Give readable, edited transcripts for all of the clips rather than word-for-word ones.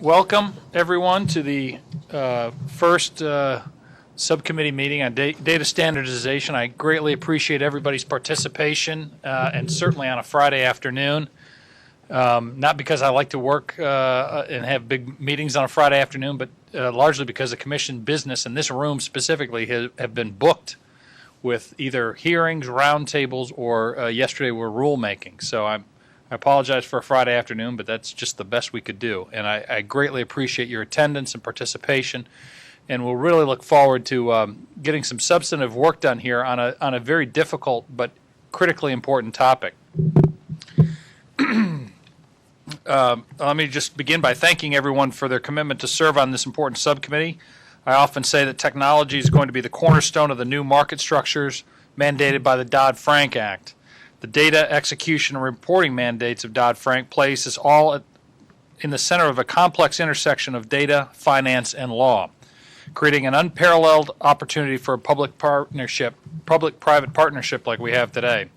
Welcome, everyone, to the first subcommittee meeting on data standardization. I greatly appreciate everybody's participation, and certainly on a Friday afternoon. Not because I like to work and have big meetings on a Friday afternoon, but largely because the commission business in this room specifically have been booked with either hearings, roundtables, or yesterday were rulemaking. So I apologize for a Friday afternoon, but that's just the best we could do. And I greatly appreciate your attendance and participation, and we'll really look forward to getting some substantive work done here on a very difficult but critically important topic. Let me just begin by thanking everyone for their commitment to serve on this important subcommittee. I often say that technology is going to be the cornerstone of the new market structures mandated by the Dodd-Frank Act. The data execution and reporting mandates of Dodd-Frank place us all in the center of a complex intersection of data, finance, and law, creating an unparalleled opportunity for a public-private partnership like we have today.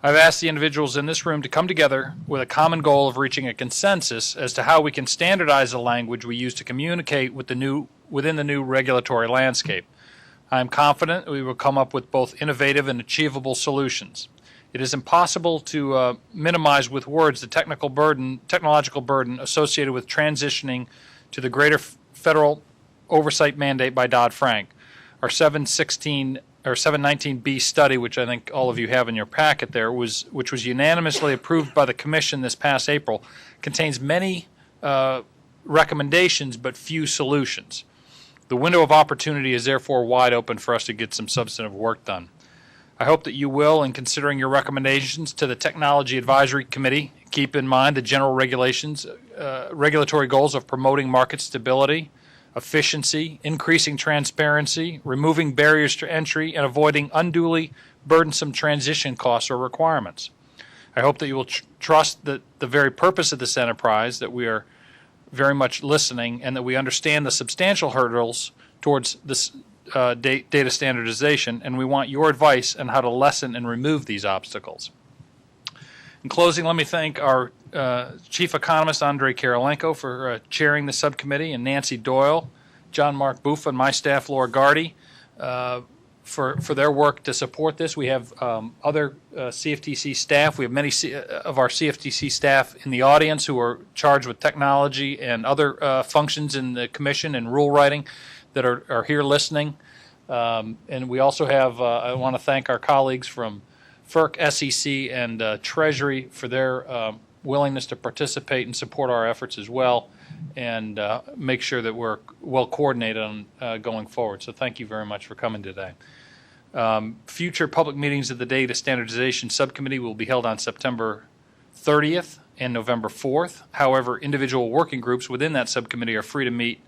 I've asked the individuals in this room to come together with a common goal of reaching a consensus as to how we can standardize the language we use to communicate within the new regulatory landscape. I am confident we will come up with both innovative and achievable solutions. It is impossible to minimize with words the technological burden associated with transitioning to the greater federal oversight mandate by Dodd-Frank. Our 719B study, which I think all of you have in your packet there, which was unanimously approved by the Commission this past April, contains many recommendations but few solutions. The window of opportunity is therefore wide open for us to get some substantive work done. I hope that you will, in considering your recommendations to the Technology Advisory Committee, keep in mind the general regulatory goals of promoting market stability, efficiency, increasing transparency, removing barriers to entry, and avoiding unduly burdensome transition costs or requirements. I hope that you will trust that the very purpose of this enterprise, that we are very much listening, and that we understand the substantial hurdles towards this data standardization, and we want your advice on how to lessen and remove these obstacles. In closing, let me thank our Chief Economist, Andrei Kirilenko, for chairing the subcommittee, and Nancy Doyle, John Mark Buffa, and my staff, Laura Gardy, for their work to support this. We have other CFTC staff. We have many of our CFTC staff in the audience who are charged with technology and other functions in the Commission and rule writing that are here listening. And we also have, I want to thank our colleagues from FERC, SEC, and Treasury for their willingness to participate and support our efforts as well, and make sure that we're well coordinated on going forward. So thank you very much for coming today. Future public meetings of the Data Standardization Subcommittee will be held on September 30th and November 4th. However, individual working groups within that subcommittee are free to meet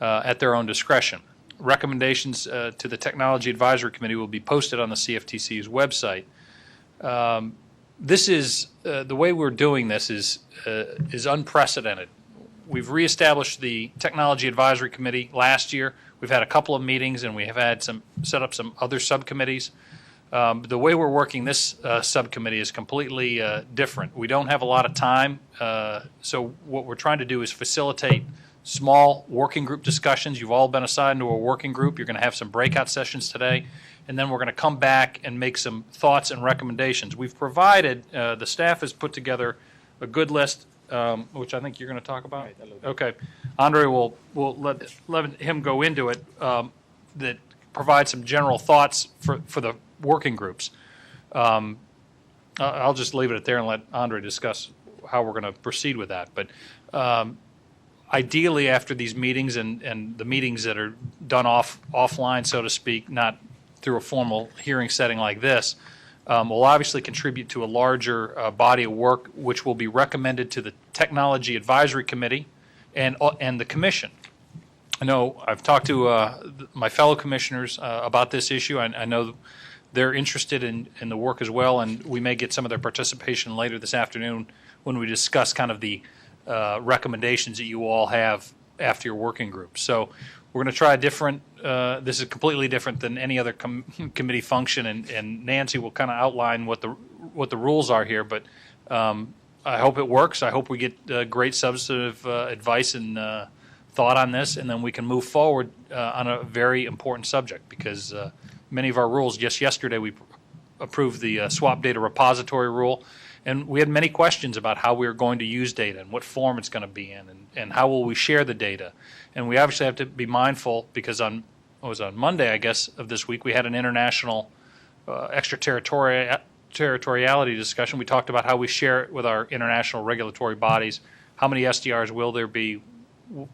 at their own discretion. Recommendations to the Technology Advisory Committee will be posted on the CFTC's website. This is the way we're doing this is unprecedented. We've reestablished the Technology Advisory Committee last year. We've had a couple of meetings, and we have had set up some other subcommittees. The way we're working this subcommittee is completely different. We don't have a lot of time, so what we're trying to do is facilitate small working group discussions. You've all been assigned to a working group. You're going to have some breakout sessions today, and then we're going to come back and make some thoughts and recommendations. We've provided, the staff has put together a good list, which I think you're going to talk about. Right, okay. Andrei will let him go into it, that provide some general thoughts for the working groups. I'll just leave it at there and let Andrei discuss how we're going to proceed with that. But ideally, after these meetings and the meetings that are done offline, so to speak, not through a formal hearing setting like this, will obviously contribute to a larger body of work, which will be recommended to the Technology Advisory Committee and the Commission. I know I've talked to my fellow commissioners about this issue. I know they're interested in the work as well, and we may get some of their participation later this afternoon when we discuss kind of the recommendations that you all have after your working group. So we're going to try a different, this is completely different than any other committee function, and Nancy will kind of outline what the rules are here, but I hope it works. I hope we get great substantive advice and thought on this, and then we can move forward on a very important subject, because many of our rules, just yesterday we approved the swap data repository rule, and we had many questions about how we are going to use data and what form it's going to be in, and how will we share the data. And we obviously have to be mindful, because on Monday, I guess, of this week, we had an international extraterritoriality discussion. We talked about how we share it with our international regulatory bodies. How many SDRs will there be?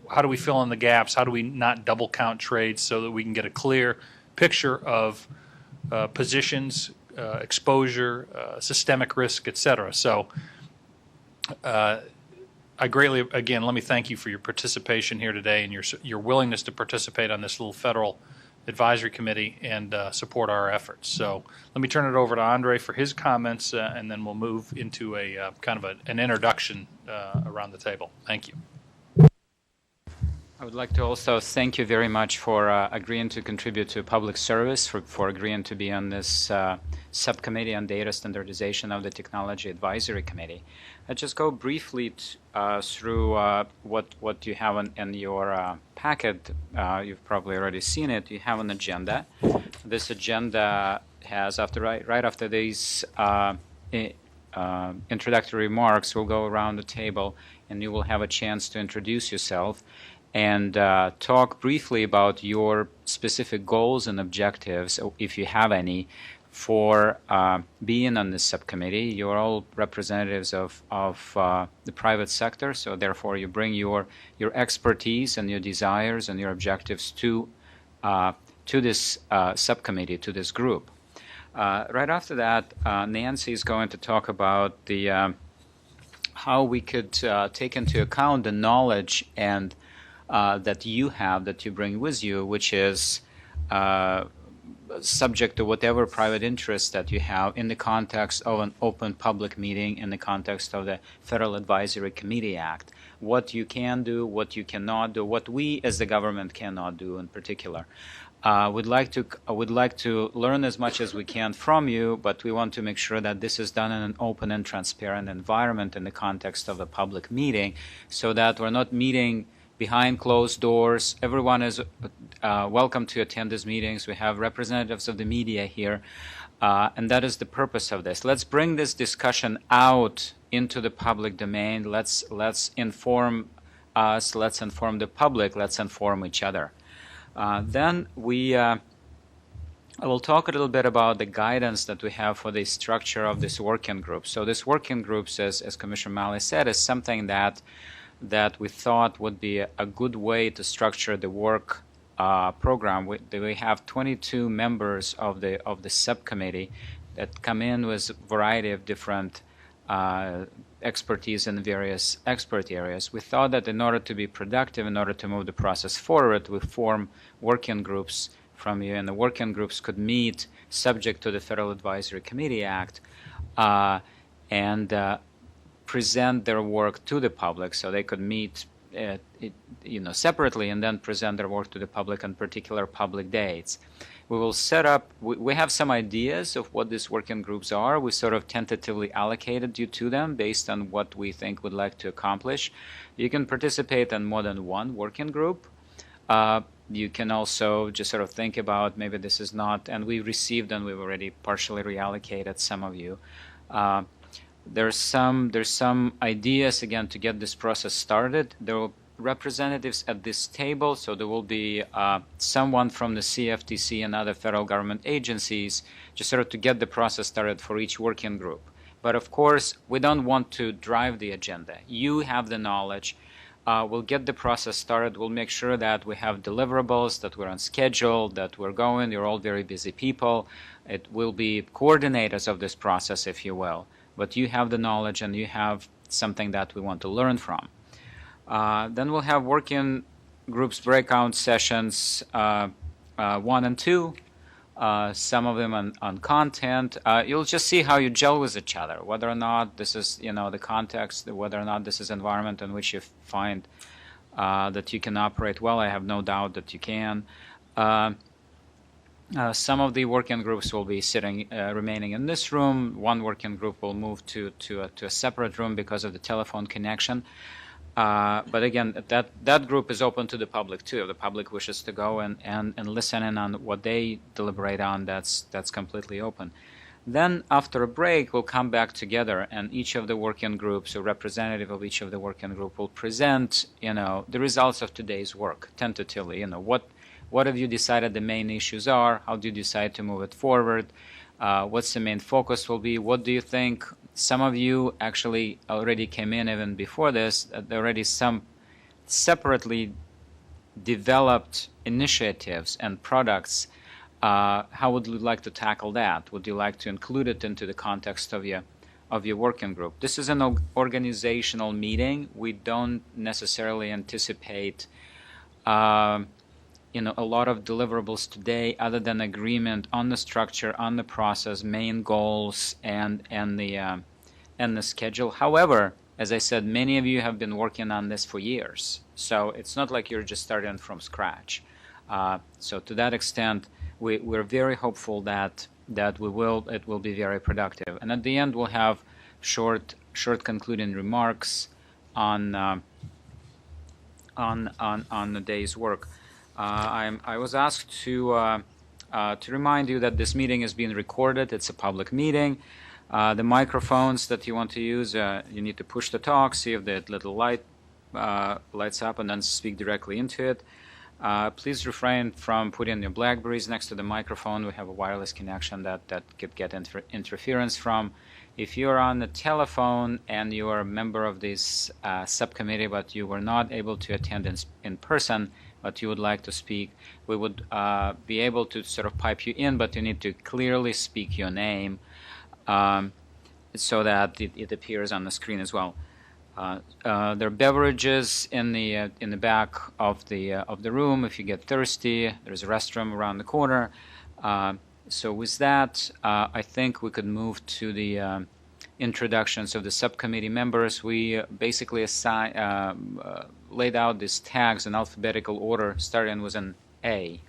How do we fill in the gaps? How do we not double count trades so that we can get a clear picture of positions, exposure, systemic risk, et cetera? So I greatly, again, let me thank you for your participation here today and your willingness to participate on this little federal advisory committee and support our efforts. So let me turn it over to Andrei for his comments, and then we'll move into a kind of an introduction around the table. Thank you. I would like to also thank you very much for agreeing to contribute to public service, for agreeing to be on this subcommittee on data standardization of the Technology Advisory Committee. I'll just go briefly through what you have in your packet. You've probably already seen it. You have an agenda. This agenda has, right after these introductory remarks, we'll go around the table and you will have a chance to introduce yourself and talk briefly about your specific goals and objectives, if you have any, for being on this subcommittee. You're all representatives of the private sector, so therefore you bring your expertise and your desires and your objectives to this subcommittee, to this group. Right after that, Nancy is going to talk about the how we could take into account the knowledge and that you have, that you bring with you, which is subject to whatever private interest that you have in the context of an open public meeting, in the context of the Federal Advisory Committee Act. What you can do, what you cannot do, what we as the government cannot do in particular. We'd like to learn as much as we can from you, but we want to make sure that this is done in an open and transparent environment in the context of a public meeting, so that we're not meeting behind closed doors. Everyone is welcome to attend these meetings. We have representatives of the media here, and that is the purpose of this. Let's bring this discussion out into the public domain. Let's inform us. Let's inform the public. Let's inform each other. Then I will talk a little bit about the guidance that we have for the structure of this working group. So this working group, as Commissioner Malene said, is something that we thought would be a good way to structure the work program. We have 22 members of the subcommittee that come in with a variety of different expertise in various expert areas. We thought that in order to be productive, in order to move the process forward, we form working groups from you, and the working groups could meet subject to the Federal Advisory Committee Act and present their work to the public. So they could meet separately and then present their work to the public on particular public dates. We will set up, we have some ideas of what these working groups are. We sort of tentatively allocated you to them based on what we think we'd like to accomplish. You can participate in more than one working group. You can also just sort of think about maybe this is not, and we received and we've already partially reallocated some of you. There's some ideas, again, to get this process started. There will be representatives at this table, so there will be someone from the CFTC and other federal government agencies, just sort of to get the process started for each working group. But of course, we don't want to drive the agenda. You have the knowledge. We'll get the process started. We'll make sure that we have deliverables, that we're on schedule, that we're going. You're all very busy people. It will be coordinators of this process, if you will. But you have the knowledge and you have something that we want to learn from. Then we'll have working groups breakout sessions 1 and 2, some of them on content. You'll just see how you gel with each other, whether or not this is the context, whether or not this is environment in which you find that you can operate well. I have no doubt that you can. Some of the working groups will be remaining in this room. One working group will move to a separate room because of the telephone connection. But again, that group is open to the public too. If the public wishes to go and listen in on what they deliberate on, that's completely open. Then after a break, we'll come back together, and each of the working groups, a representative of each of the working group, will present, the results of today's work tentatively. What have you decided the main issues are? How do you decide to move it forward? What's the main focus will be? What do you think? Some of you actually already came in even before this. There are already some separately developed initiatives and products. How would you like to tackle that? Would you like to include it into the context of your working group? This is an organizational meeting. We don't necessarily anticipate a lot of deliverables today other than agreement on the structure, on the process, main goals, and the schedule. However, as I said, many of you have been working on this for years. So it's not like you're just starting from scratch. So to that extent, we're very hopeful that it will be very productive. And at the end, we'll have short concluding remarks on the day's work. I was asked to remind you that this meeting is being recorded. It's a public meeting. The microphones that you want to use, you need to push the talk, see if the little light lights up, and then speak directly into it. Please refrain from putting your Blackberries next to the microphone. We have a wireless connection that could get interference from. If you're on the telephone and you are a member of this subcommittee, but you were not able to attend in person, but you would like to speak, we would be able to sort of pipe you in, but you need to clearly speak your name so that it appears on the screen as well. There are beverages in the back of the room. If you get thirsty, there's a restroom around the corner. So with that, I think we could move to the introductions of the subcommittee members. We basically laid out these tags in alphabetical order, starting with an A.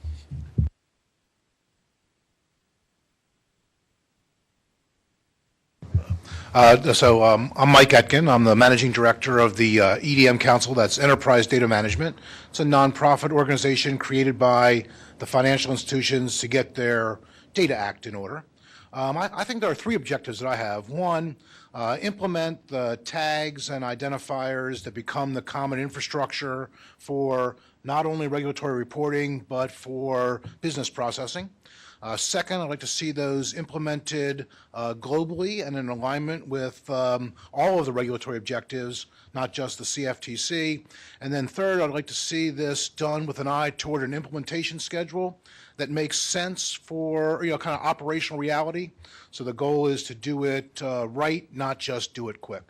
I'm Mike Atkin. I'm the managing director of the EDM Council, that's Enterprise Data Management. It's a nonprofit organization created by the financial institutions to get their Data Act in order. I think there are three objectives that I have. One, implement the tags and identifiers that become the common infrastructure for not only regulatory reporting, but for business processing. Second, I'd like to see those implemented globally and in alignment with all of the regulatory objectives, not just the CFTC. And then third, I'd like to see this done with an eye toward an implementation schedule that makes sense for kind of operational reality. So the goal is to do it right, not just do it quick.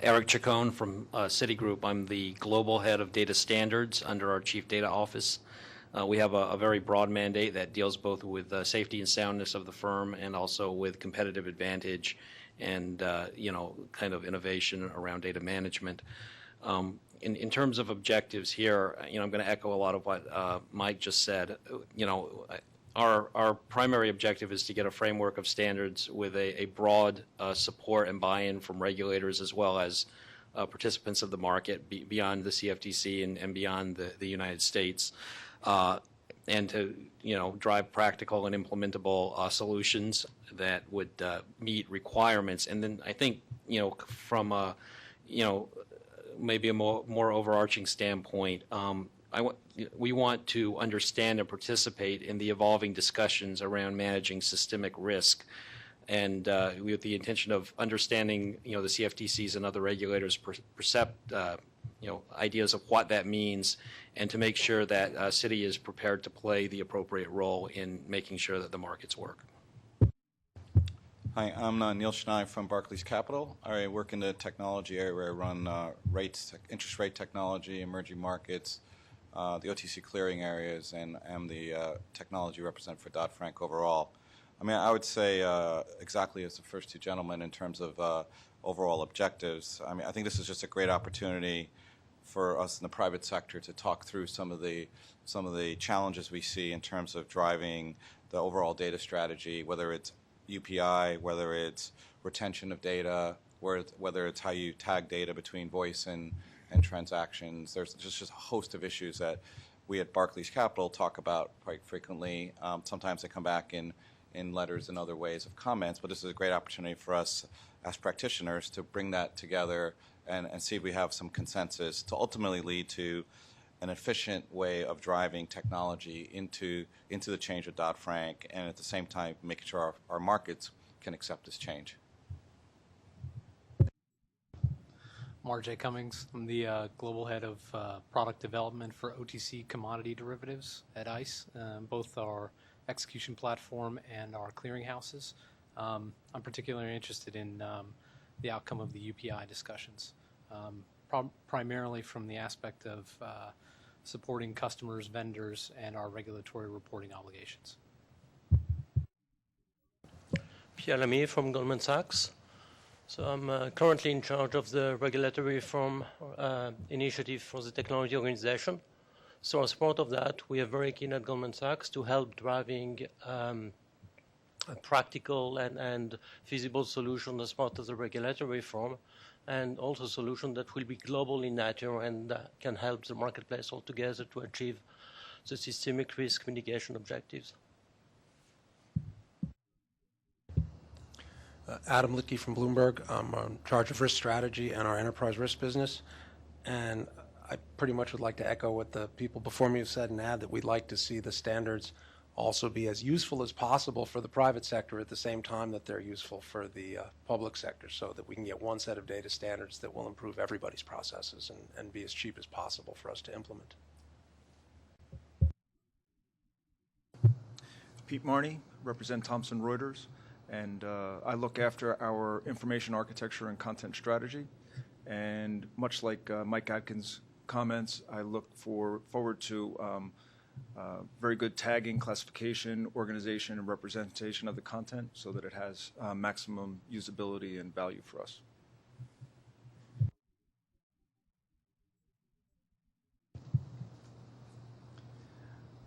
Eric Chacon from Citigroup. I'm the global head of data standards under our chief data office. We have a very broad mandate that deals both with safety and soundness of the firm and also with competitive advantage and kind of innovation around data management. In terms of objectives here, I'm going to echo a lot of what Mike just said. Our primary objective is to get a framework of standards with a broad support and buy-in from regulators as well as participants of the market beyond the CFTC and beyond the United States, and to drive practical and implementable solutions that would meet requirements. And then I think from a maybe a more overarching standpoint. We want to understand and participate in the evolving discussions around managing systemic risk, and with the intention of understanding, the CFTC's and other regulators' ideas of what that means, and to make sure that Citi is prepared to play the appropriate role in making sure that the markets work. Hi, I'm Neil Schnei from Barclays Capital. I work in the technology area where I run interest rate technology, emerging markets, the OTC clearing areas, and am the technology representative for Dodd-Frank overall. I mean, I would say exactly as the first two gentlemen in terms of overall objectives. I mean, I think this is just a great opportunity for us in the private sector to talk through some of the challenges we see in terms of driving the overall data strategy, whether it's UPI, whether it's retention of data, whether it's how you tag data between voice and transactions. There's just a host of issues that we at Barclays Capital talk about quite frequently. Sometimes they come back in letters and other ways of comments, but this is a great opportunity for us as practitioners to bring that together and see if we have some consensus to ultimately lead to an efficient way of driving technology into the change of Dodd-Frank, and at the same time making sure our markets can accept this change. Mark Cummings. I'm the global head of product development for OTC commodity derivatives at ICE, both our execution platform and our clearinghouses. I'm particularly interested in the outcome of the UPI discussions, primarily from the aspect of supporting customers, vendors, and our regulatory reporting obligations. Pierre Lamy from Goldman Sachs. So I'm currently in charge of the regulatory reform initiative for the technology organization. So as part of that, we are very keen at Goldman Sachs to help driving a practical and feasible solution as part of the regulatory reform, and also a solution that will be global in nature and can help the marketplace altogether to achieve the systemic risk mitigation objectives. Adam Litke from Bloomberg. I'm in charge of risk strategy and our enterprise risk business. And I pretty much would like to echo what the people before me have said and add that we'd like to see the standards also be as useful as possible for the private sector at the same time that they're useful for the public sector, so that we can get one set of data standards that will improve everybody's processes and be as cheap as possible for us to implement. Pete Marney, represent Thomson Reuters, and I look after our information architecture and content strategy. And much like Mike Atkin's comments, I look forward to very good tagging, classification, organization, and representation of the content so that it has maximum usability and value for us.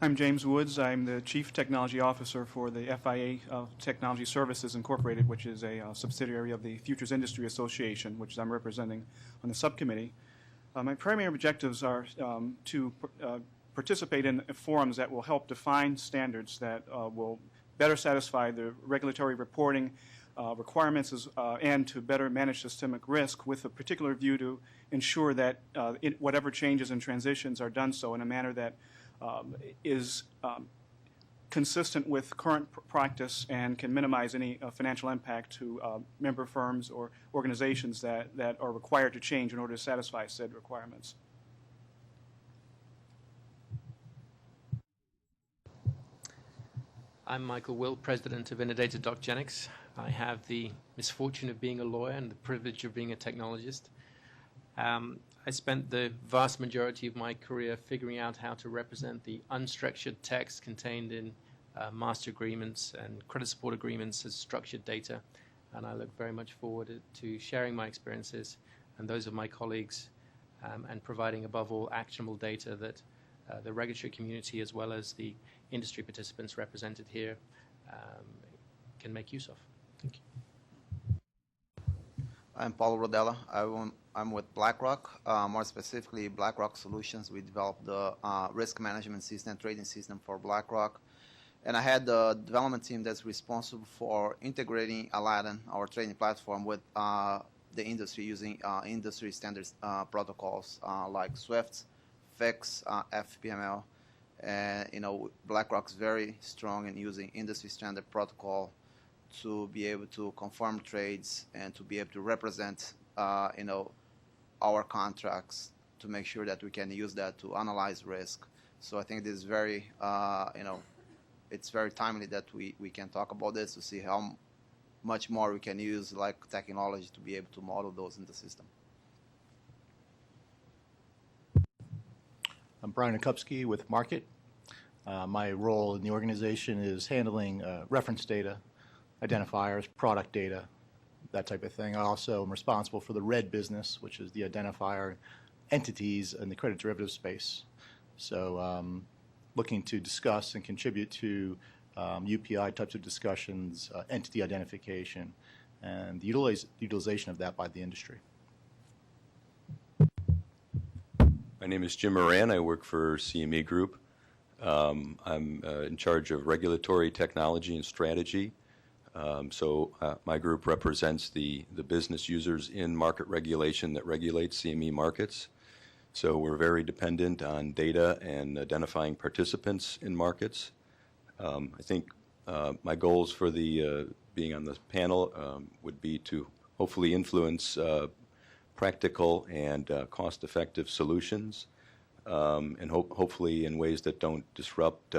I'm James Woods. I'm the Chief Technology Officer for the FIA Technology Services Incorporated, which is a subsidiary of the Futures Industry Association, which I'm representing on the subcommittee. My primary objectives are to participate in forums that will help define standards that will better satisfy the regulatory reporting requirements and to better manage systemic risk, with a particular view to ensure that whatever changes and transitions are done so in a manner that is consistent with current practice and can minimize any financial impact to member firms or organizations that are required to change in order to satisfy said requirements. I'm Michael Wilt, President of Innodata DocGenix. I have the misfortune of being a lawyer and the privilege of being a technologist. I spent the vast majority of my career figuring out how to represent the unstructured text contained in master agreements and credit support agreements as structured data, and I look very much forward to sharing my experiences and those of my colleagues and providing, above all, actionable data that the regulatory community as well as the industry participants represented here can make use of. Thank you. I'm Paulo Rodela. I'm with Blackrock. More specifically, Blackrock Solutions. We developed the risk management system, trading system for Blackrock. And I had the development team that's responsible for integrating Aladdin, our trading platform, with the industry using industry standards protocols like SWIFT, FIX, FPML. And BlackRock's very strong in using industry standard protocol to be able to confirm trades and to be able to represent, our contracts to make sure that we can use that to analyze risk. So I think this is very, it's very timely that we can talk about this to see how much more we can use like technology to be able to model those in the system. I'm Brian Okupski with Markit. My role in the organization is handling reference data, identifiers, product data, that type of thing. I also am responsible for the red business, which is the identifier, entities in the credit derivative space. So looking to discuss and contribute to UPI types of discussions, entity identification, and the utilization of that by the industry. My name is Jim Moran. I work for CME Group. I'm in charge of regulatory technology and strategy. So my group represents the business users in market regulation that regulates CME markets. So we're very dependent on data and identifying participants in markets. I think my goals for the being on this panel would be to hopefully influence practical and cost-effective solutions, and hopefully in ways that don't disrupt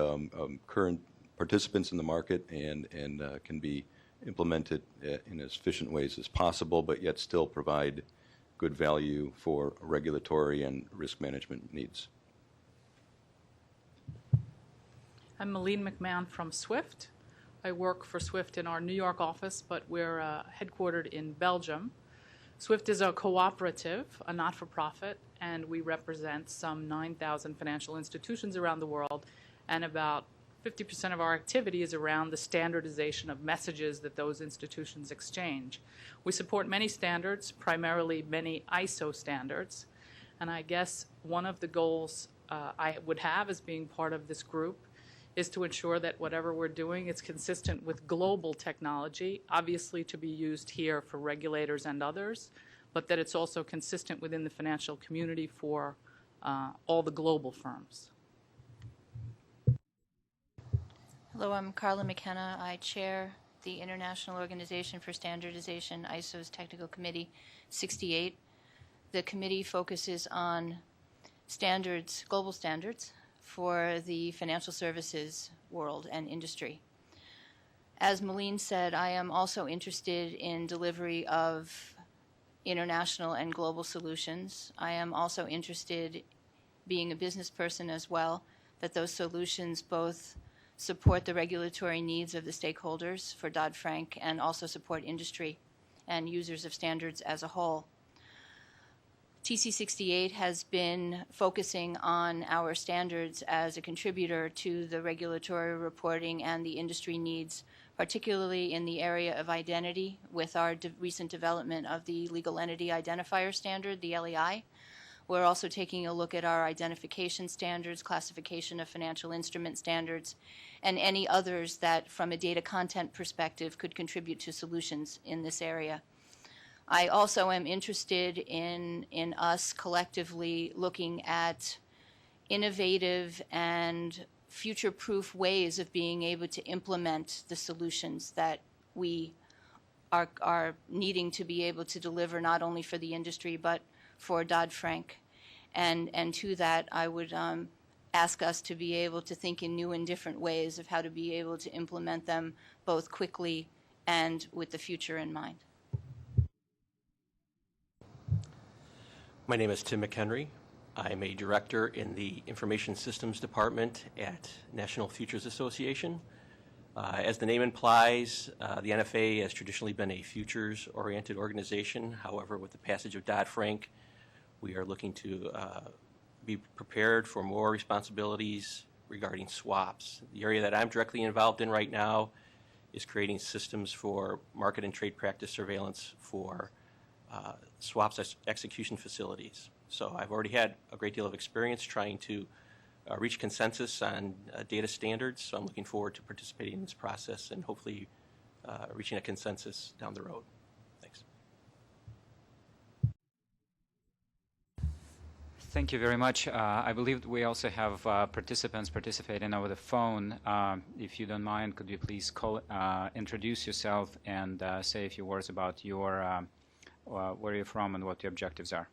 current participants in the market and can be implemented in as efficient ways as possible, but yet still provide good value for regulatory and risk management needs. I'm Malene McMahon from SWIFT. I work for SWIFT in our New York office, but we're headquartered in Belgium. SWIFT is a cooperative, a not-for-profit, and we represent some 9,000 financial institutions around the world, and about 50% of our activity is around the standardization of messages that those institutions exchange. We support many standards, primarily many ISO standards, and I guess one of the goals I would have as being part of this group is to ensure that whatever we're doing is consistent with global technology, obviously to be used here for regulators and others, but that it's also consistent within the financial community for all the global firms. Hello, I'm Carla McKenna. I chair the International Organization for Standardization, ISO's Technical Committee 68. The committee focuses on standards, global standards, for the financial services world and industry. As Malene said, I am also interested in delivery of international and global solutions. I am also interested, being a business person as well, that those solutions both support the regulatory needs of the stakeholders for Dodd-Frank and also support industry and users of standards as a whole. TC68 has been focusing on our standards as a contributor to the regulatory reporting and the industry needs, particularly in the area of identity with our recent development of the Legal Entity Identifier Standard, the LEI. We're also taking a look at our identification standards, classification of financial instrument standards, and any others that, from a data content perspective, could contribute to solutions in this area. I also am interested in us collectively looking at innovative and future-proof ways of being able to implement the solutions that we are needing to be able to deliver not only for the industry but for Dodd-Frank. And to that, I would ask us to be able to think in new and different ways of how to be able to implement them both quickly and with the future in mind. My name is Tim McHenry. I'm a director in the Information Systems Department at National Futures Association. As the name implies, the NFA has traditionally been a futures-oriented organization. However, with the passage of Dodd-Frank, we are looking to be prepared for more responsibilities regarding swaps. The area that I'm directly involved in right now is creating systems for market and trade practice surveillance for swaps execution facilities. So I've already had a great deal of experience trying to reach consensus on data standards, so I'm looking forward to participating in this process and hopefully reaching a consensus down the road. Thanks. Thank you very much. I believe we also have participants participating over the phone. If you don't mind, could you please introduce yourself and say a few words about your where you're from and what your objectives are.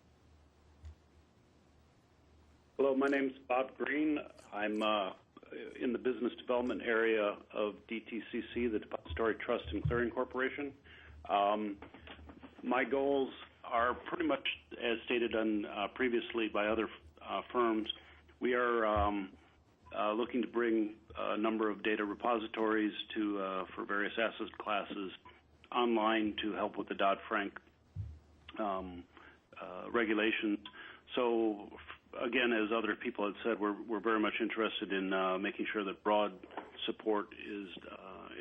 Hello, my name is Bob Green. I'm in the business development area of DTCC, the Depository Trust and Clearing Corporation. My goals are pretty much as stated previously by other firms. We are looking to bring a number of data repositories for various asset classes online to help with the Dodd-Frank regulations. So, again, as other people had said, we're very much interested in making sure that broad support is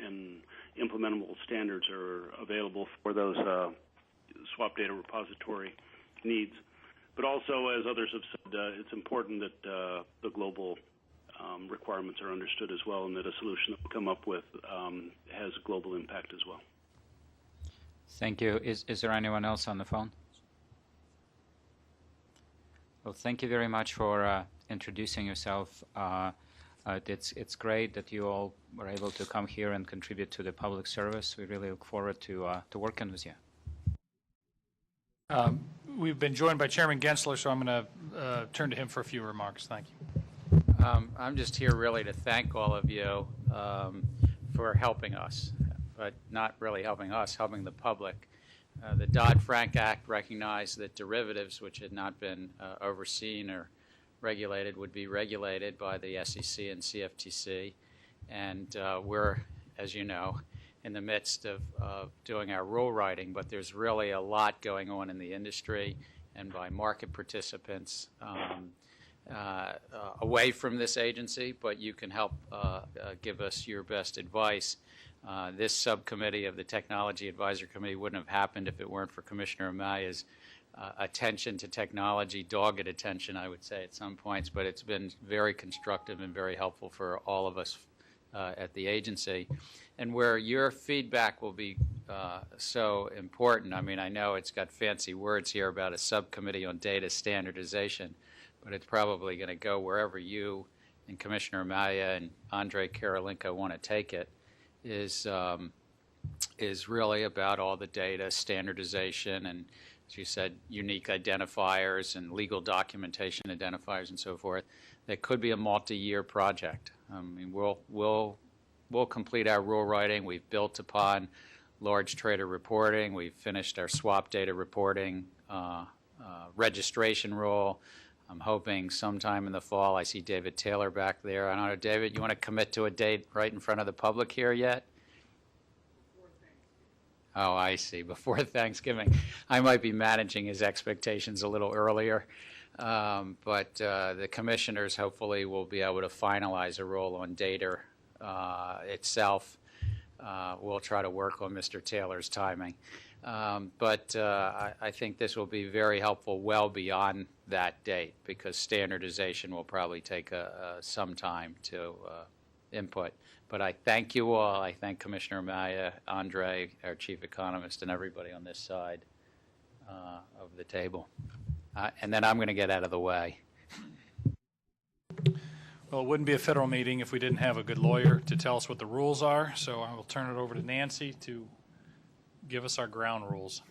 and implementable standards are available for those swap data repository needs. But also, as others have said, it's important that the global requirements are understood as well, and that a solution that we come up with has global impact as well. Thank you. Is there anyone else on the phone? Well, thank you very much for introducing yourself. It's great that you all were able to come here and contribute to the public service. We really look forward to working with you. We've been joined by Chairman Gensler, so I'm going to turn to him for a few remarks. Thank you. I'm just here really to thank all of you for helping us, but not really helping us, helping the public. The Dodd-Frank Act recognized that derivatives which had not been overseen or regulated would be regulated by the SEC and CFTC, and we're, as you know, in the midst of doing our rule writing, but there's really a lot going on in the industry and by market participants away from this agency, but you can help give us your best advice. This subcommittee of the Technology Advisory Committee wouldn't have happened if it weren't for Commissioner Amaya's attention to technology, dogged attention, I would say, at some points, but it's been very constructive and very helpful for all of us at the agency. And where your feedback will be so important, I mean, I know it's got fancy words here about a subcommittee on data standardization, but it's probably going to go wherever you and Commissioner Amaya and Andrei Kirilenko want to take it, is really about all the data standardization and, as you said, unique identifiers and legal documentation identifiers and so forth. That could be a multi-year project. I mean, we'll complete our rule writing. We've built upon large trader reporting. We've finished our swap data reporting registration rule. I'm hoping sometime in the fall. I see David Taylor back there. I don't know, David, you want to commit to a date right in front of the public here yet? Oh, I see. Before Thanksgiving. I might be managing his expectations a little earlier. But the commissioners hopefully will be able to finalize a rule on data itself. We'll try to work on Mr. Taylor's timing. But I think this will be very helpful well beyond that date, because standardization will probably take some time to input. But I thank you all. I thank Commissioner Amaya, Andrei, our chief economist, and everybody on this side of the table. And then I'm going to get out of the way. Well, it wouldn't be a federal meeting if we didn't have a good lawyer to tell us what the rules are, so I will turn it over to Nancy to give us our ground rules.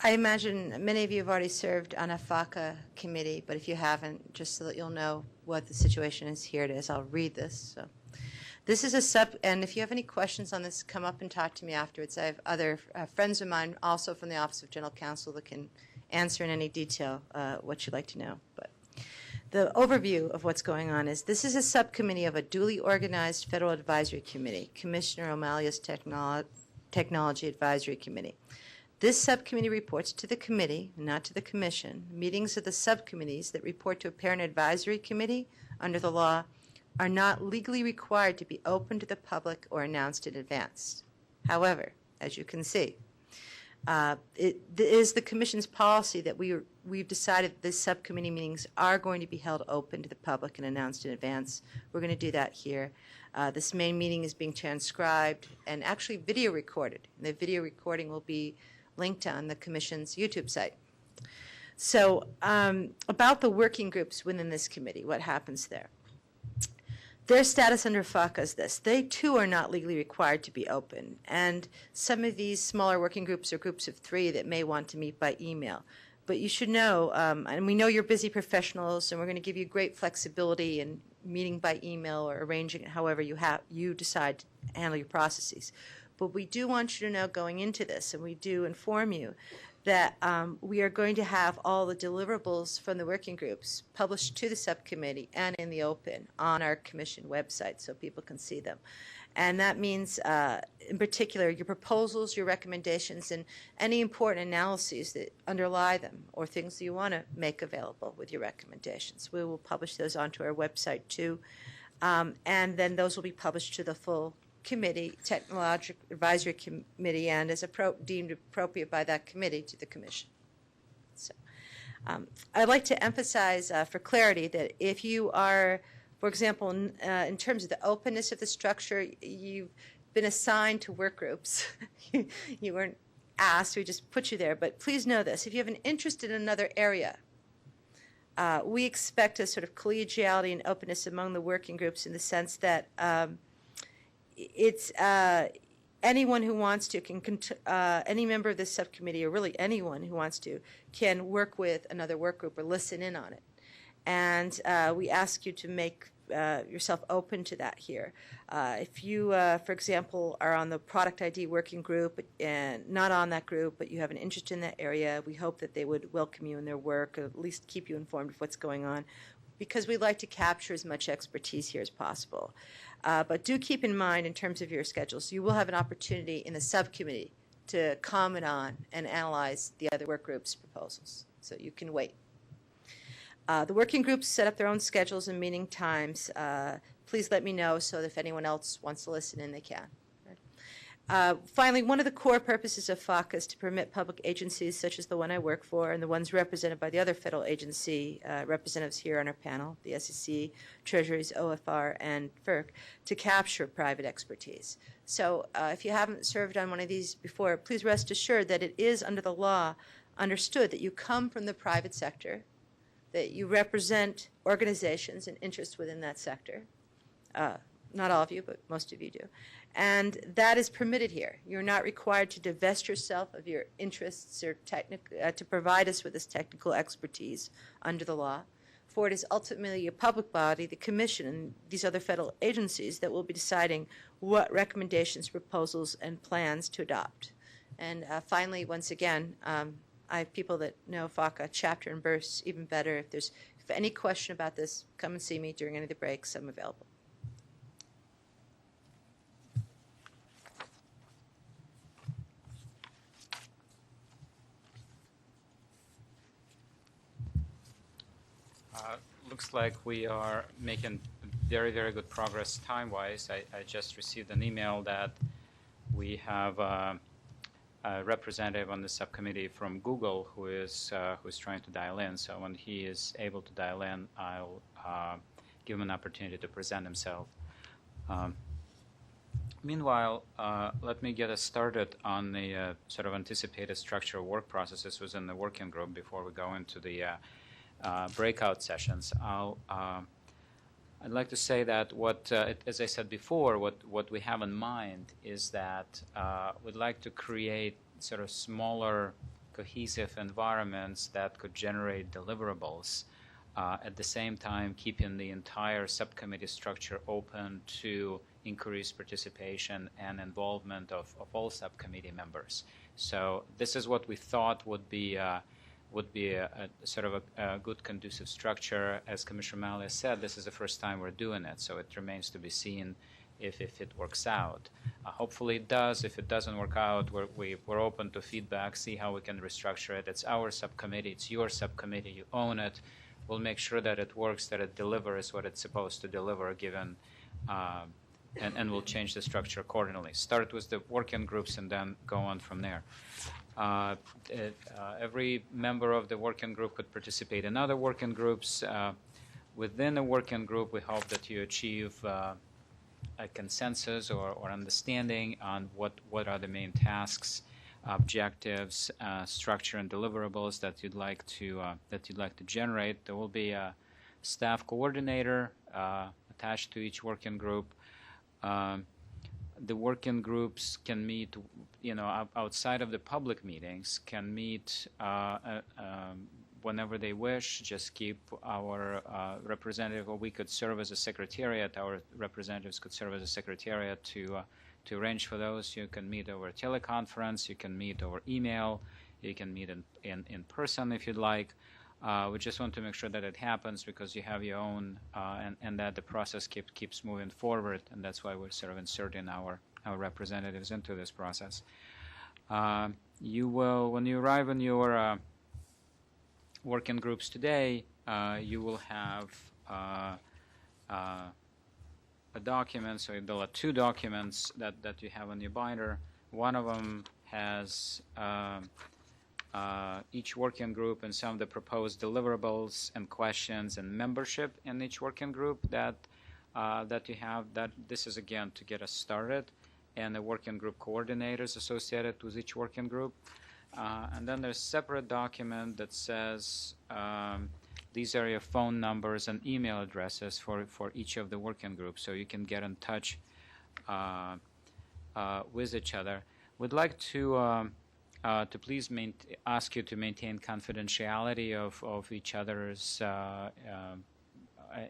I imagine many of you have already served on a FACA committee, but if you haven't, just so that you'll know what the situation is, here it is. I'll read this. So, this is a and if you have any questions on this, come up and talk to me afterwards. I have other friends of mine also from the Office of General Counsel that can answer in any detail what you'd like to know. But the overview of what's going on is this is a subcommittee of a duly organized Federal Advisory Committee, Commissioner O'Malley's Technology Advisory Committee. This subcommittee reports to the committee, not to the commission. Meetings of the subcommittees that report to a parent advisory committee under the law are not legally required to be open to the public or announced in advance. However, as you can see, it is the commission's policy that we've decided that these subcommittee meetings are going to be held open to the public and announced in advance. We're going to do that here. This main meeting is being transcribed and actually video recorded. The video recording will be linked on the Commission's YouTube site. So about the working groups within this committee, what happens there? Their status under FACA is this. They, too, are not legally required to be open. And some of these smaller working groups are groups of 3 that may want to meet by email. But you should know, and we know you're busy professionals, and we're going to give you great flexibility in meeting by email or arranging it however you decide to handle your processes. But we do want you to know going into this, and we do inform you, that we are going to have all the deliverables from the working groups published to the subcommittee and in the open on our commission website so people can see them. And that means, in particular, your proposals, your recommendations, and any important analyses that underlie them or things that you want to make available with your recommendations. We will publish those onto our website, too. And then those will be published to the full committee, Technological Advisory Committee, and as deemed appropriate by that committee to the Commission. So, I'd like to emphasize for clarity that if you are, for example, in terms of the openness of the structure, you've been assigned to work groups. You weren't asked, we just put you there. But please know this, if you have an interest in another area, we expect a sort of collegiality and openness among the working groups in the sense that it's anyone who wants to any member of this subcommittee, or really anyone who wants to, can work with another work group or listen in on it. And we ask you to make yourself open to that here. If you, for example, are on the product ID working group and not on that group, but you have an interest in that area, we hope that they would welcome you in their work, or at least keep you informed of what's going on, because we'd like to capture as much expertise here as possible. But do keep in mind, in terms of your schedules, you will have an opportunity in the subcommittee to comment on and analyze the other work groups' proposals, so you can wait. The working groups set up their own schedules and meeting times. Please let me know so that if anyone else wants to listen in, they can. Finally, one of the core purposes of FACA is to permit public agencies such as the one I work for and the ones represented by the other federal agency representatives here on our panel, the SEC, Treasuries, OFR, and FERC, to capture private expertise. So if you haven't served on one of these before, please rest assured that it is under the law understood that you come from the private sector, that you represent organizations and interests within that sector. Not all of you, but most of you do. And that is permitted here. You're not required to divest yourself of your interests or to provide us with this technical expertise under the law. For it is ultimately a public body, the Commission, and these other federal agencies that will be deciding what recommendations, proposals, and plans to adopt. And finally, once again, I have people that know FACA chapter and verse even better. If any question about this, come and see me during any of the breaks. I'm available. Looks like we are making very, very good progress time-wise. I just received an email that we have a representative on the subcommittee from Google who's trying to dial in. So when he is able to dial in, I'll give him an opportunity to present himself. Meanwhile, let me get us started on the sort of anticipated structure of work processes within the working group before we go into the breakout sessions. I'd like to say that as I said before, what we have in mind is that we'd like to create sort of smaller, cohesive environments that could generate deliverables, at the same time keeping the entire subcommittee structure open to increased participation and involvement of all subcommittee members. So this is what we thought would be a sort of a good conducive structure. As Commissioner Malene said, this is the first time we're doing it, so it remains to be seen if it works out. Hopefully it does. If it doesn't work out, we're open to feedback, see how we can restructure it. It's our subcommittee, it's your subcommittee, you own it. We'll make sure that it works, that it delivers what it's supposed to deliver, given, and we'll change the structure accordingly. Start with the working groups and then go on from there. Every member of the working group could participate in other working groups. Within a working group, we hope that you achieve a consensus or understanding on what are the main tasks, objectives, structure, and deliverables that you'd like to generate. There will be a staff coordinator attached to each working group. The working groups can meet, outside of the public meetings, can meet whenever they wish. Just keep our representative, or we could serve as a secretariat. Our representatives could serve as a secretariat to arrange for those. You can meet over teleconference. You can meet over email. You can meet in person if you'd like. We just want to make sure that it happens because you have your own, and that the process keeps moving forward, and that's why we're sort of inserting our representatives into this process. You will, when you arrive in your working groups today, you will have a document. So there are two documents that you have on your binder. One of them has each working group and some of the proposed deliverables and questions and membership in each working group that you have. That this is again to get us started, and the working group coordinators associated with each working group. And then there's a separate document that says these are your phone numbers and email addresses for each of the working groups, so you can get in touch with each other. We'd like to please ask you to maintain confidentiality of each other's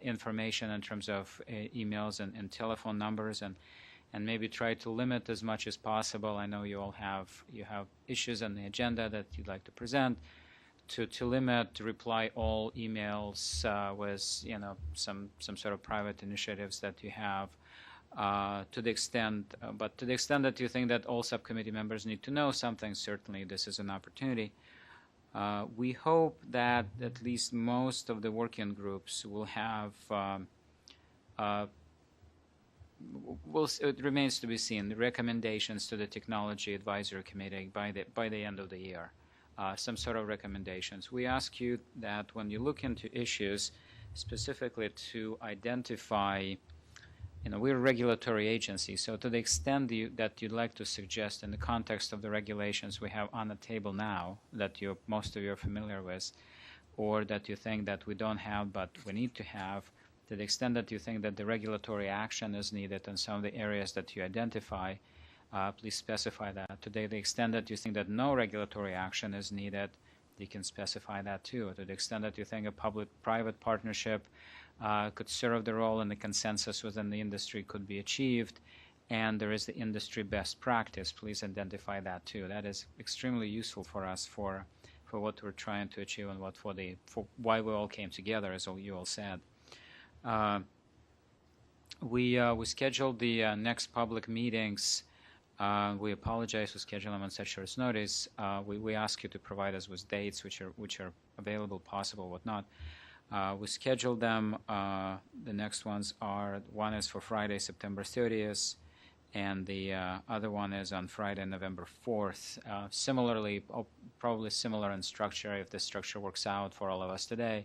information in terms of emails and telephone numbers, and maybe try to limit as much as possible. I know you all have issues on the agenda that you'd like to present. To limit, to reply all emails with some sort of private initiatives that you have. To the extent that you think that all subcommittee members need to know something, certainly this is an opportunity. We hope that at least most of the working groups will have, it remains to be seen, the recommendations to the Technology Advisory Committee by the end of the year. Some sort of recommendations. We ask you that when you look into issues, specifically to identify, we're a regulatory agency, so to the extent that you'd like to suggest in the context of the regulations we have on the table now, that most of you are familiar with, or that you think that we don't have but we need to have, to the extent that you think that the regulatory action is needed in some of the areas that you identify, please specify that. To the extent that you think that no regulatory action is needed, you can specify that too. To the extent that you think a public-private partnership could serve the role and the consensus within the industry could be achieved, and there is the industry best practice, please identify that too. That is extremely useful for us for what we're trying to achieve and for why we all came together, as you all said. We scheduled the next public meetings. We apologize for scheduling them on such short notice. We ask you to provide us with dates which are available, possible, whatnot. We scheduled them. The next ones one is for Friday, September 30th, and the other one is on Friday, November 4th. Similarly, probably similar in structure, if the structure works out for all of us today,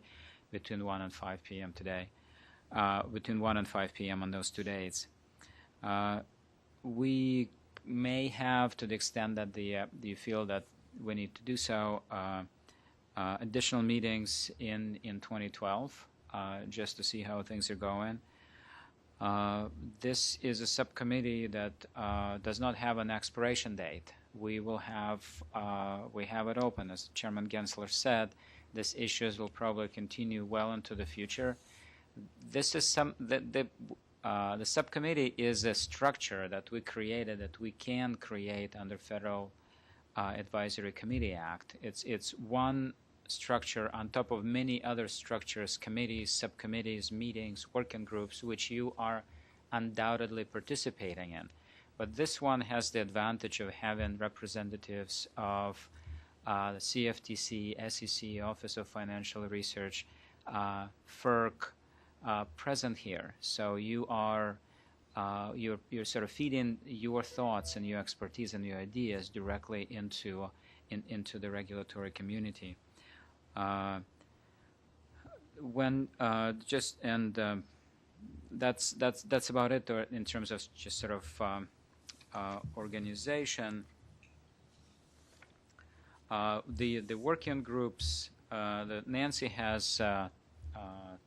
between 1 and 5 p.m. today. Between 1 and 5 p.m. on those 2 dates. We may have, to the extent that you feel that we need to do so, additional meetings in 2012, just to see how things are going. This is a subcommittee that does not have an expiration date. We have it open, as Chairman Gensler said. These issues will probably continue well into the future. This is the subcommittee is a structure that we created, that we can create under Federal Advisory Committee Act. It's one structure on top of many other structures, committees, subcommittees, meetings, working groups, which you are undoubtedly participating in. But this one has the advantage of having representatives of the CFTC, SEC, Office of Financial Research, FERC, present here. So you are you're sort of feeding your thoughts and your expertise and your ideas directly into the regulatory community. That's about it in terms of just sort of organization. The working groups. Nancy has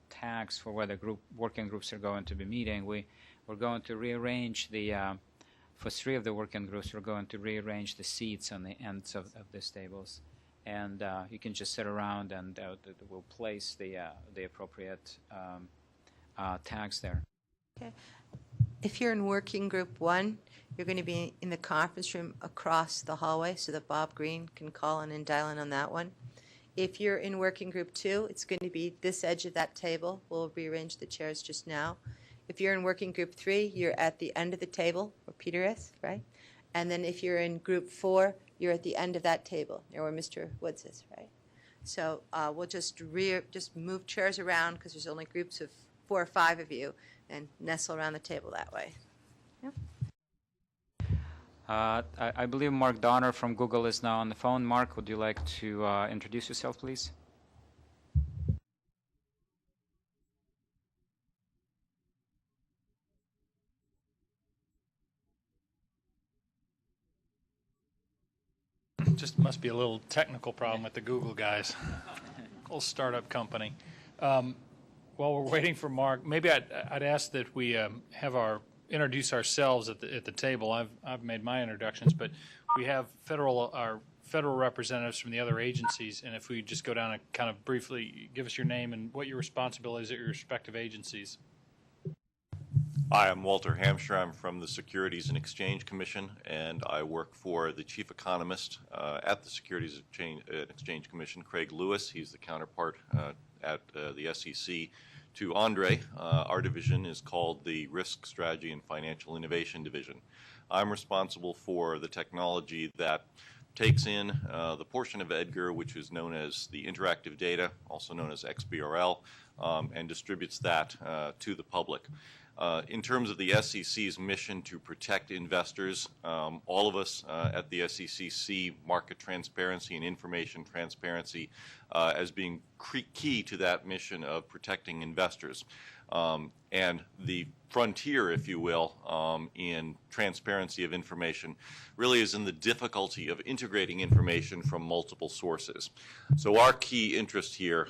tags for where the working groups are going to be meeting. We're going to rearrange for 3 of the working groups, we're going to rearrange the seats on the ends of these tables. And you can just sit around and we'll place the appropriate tags there. Okay. If you're in working group 1, you're going to be in the conference room across the hallway so that Bob Green can call in and dial in on that one. If you're in working group 2, it's going to be this edge of that table. We'll rearrange the chairs just now. If you're in working group 3, you're at the end of the table, where Peter is, right? And then if you're in group 4, you're at the end of that table, near where Mr. Woods is, right? So we'll just move chairs around because there's only groups of 4 or 5 of you, and nestle around the table that way. Yep. I believe Mark Donner from Google is now on the phone. Mark, would you like to introduce yourself, please? Just must be a little technical problem with the Google guys. Little startup company. While we're waiting for Mark, maybe I'd ask that we introduce ourselves at the table. I've made my introductions, but we have our federal representatives from the other agencies, and if we just go down and kind of briefly give us your name and what your responsibilities at your respective agencies. Hi, I'm Walter Hampshire. I'm from the Securities and Exchange Commission, and I work for the chief economist at the Securities and Exchange Commission, Craig Lewis. He's the counterpart at the SEC to Andrei. Our division is called the Risk Strategy and Financial Innovation Division. I'm responsible for the technology that takes in the portion of EDGAR which is known as the interactive data, also known as XBRL, and distributes that to the public. In terms of the SEC's mission to protect investors, all of us at the SEC see market transparency and information transparency as being key to that mission of protecting investors. And the frontier, if you will, in transparency of information really is in the difficulty of integrating information from multiple sources. So our key interest here,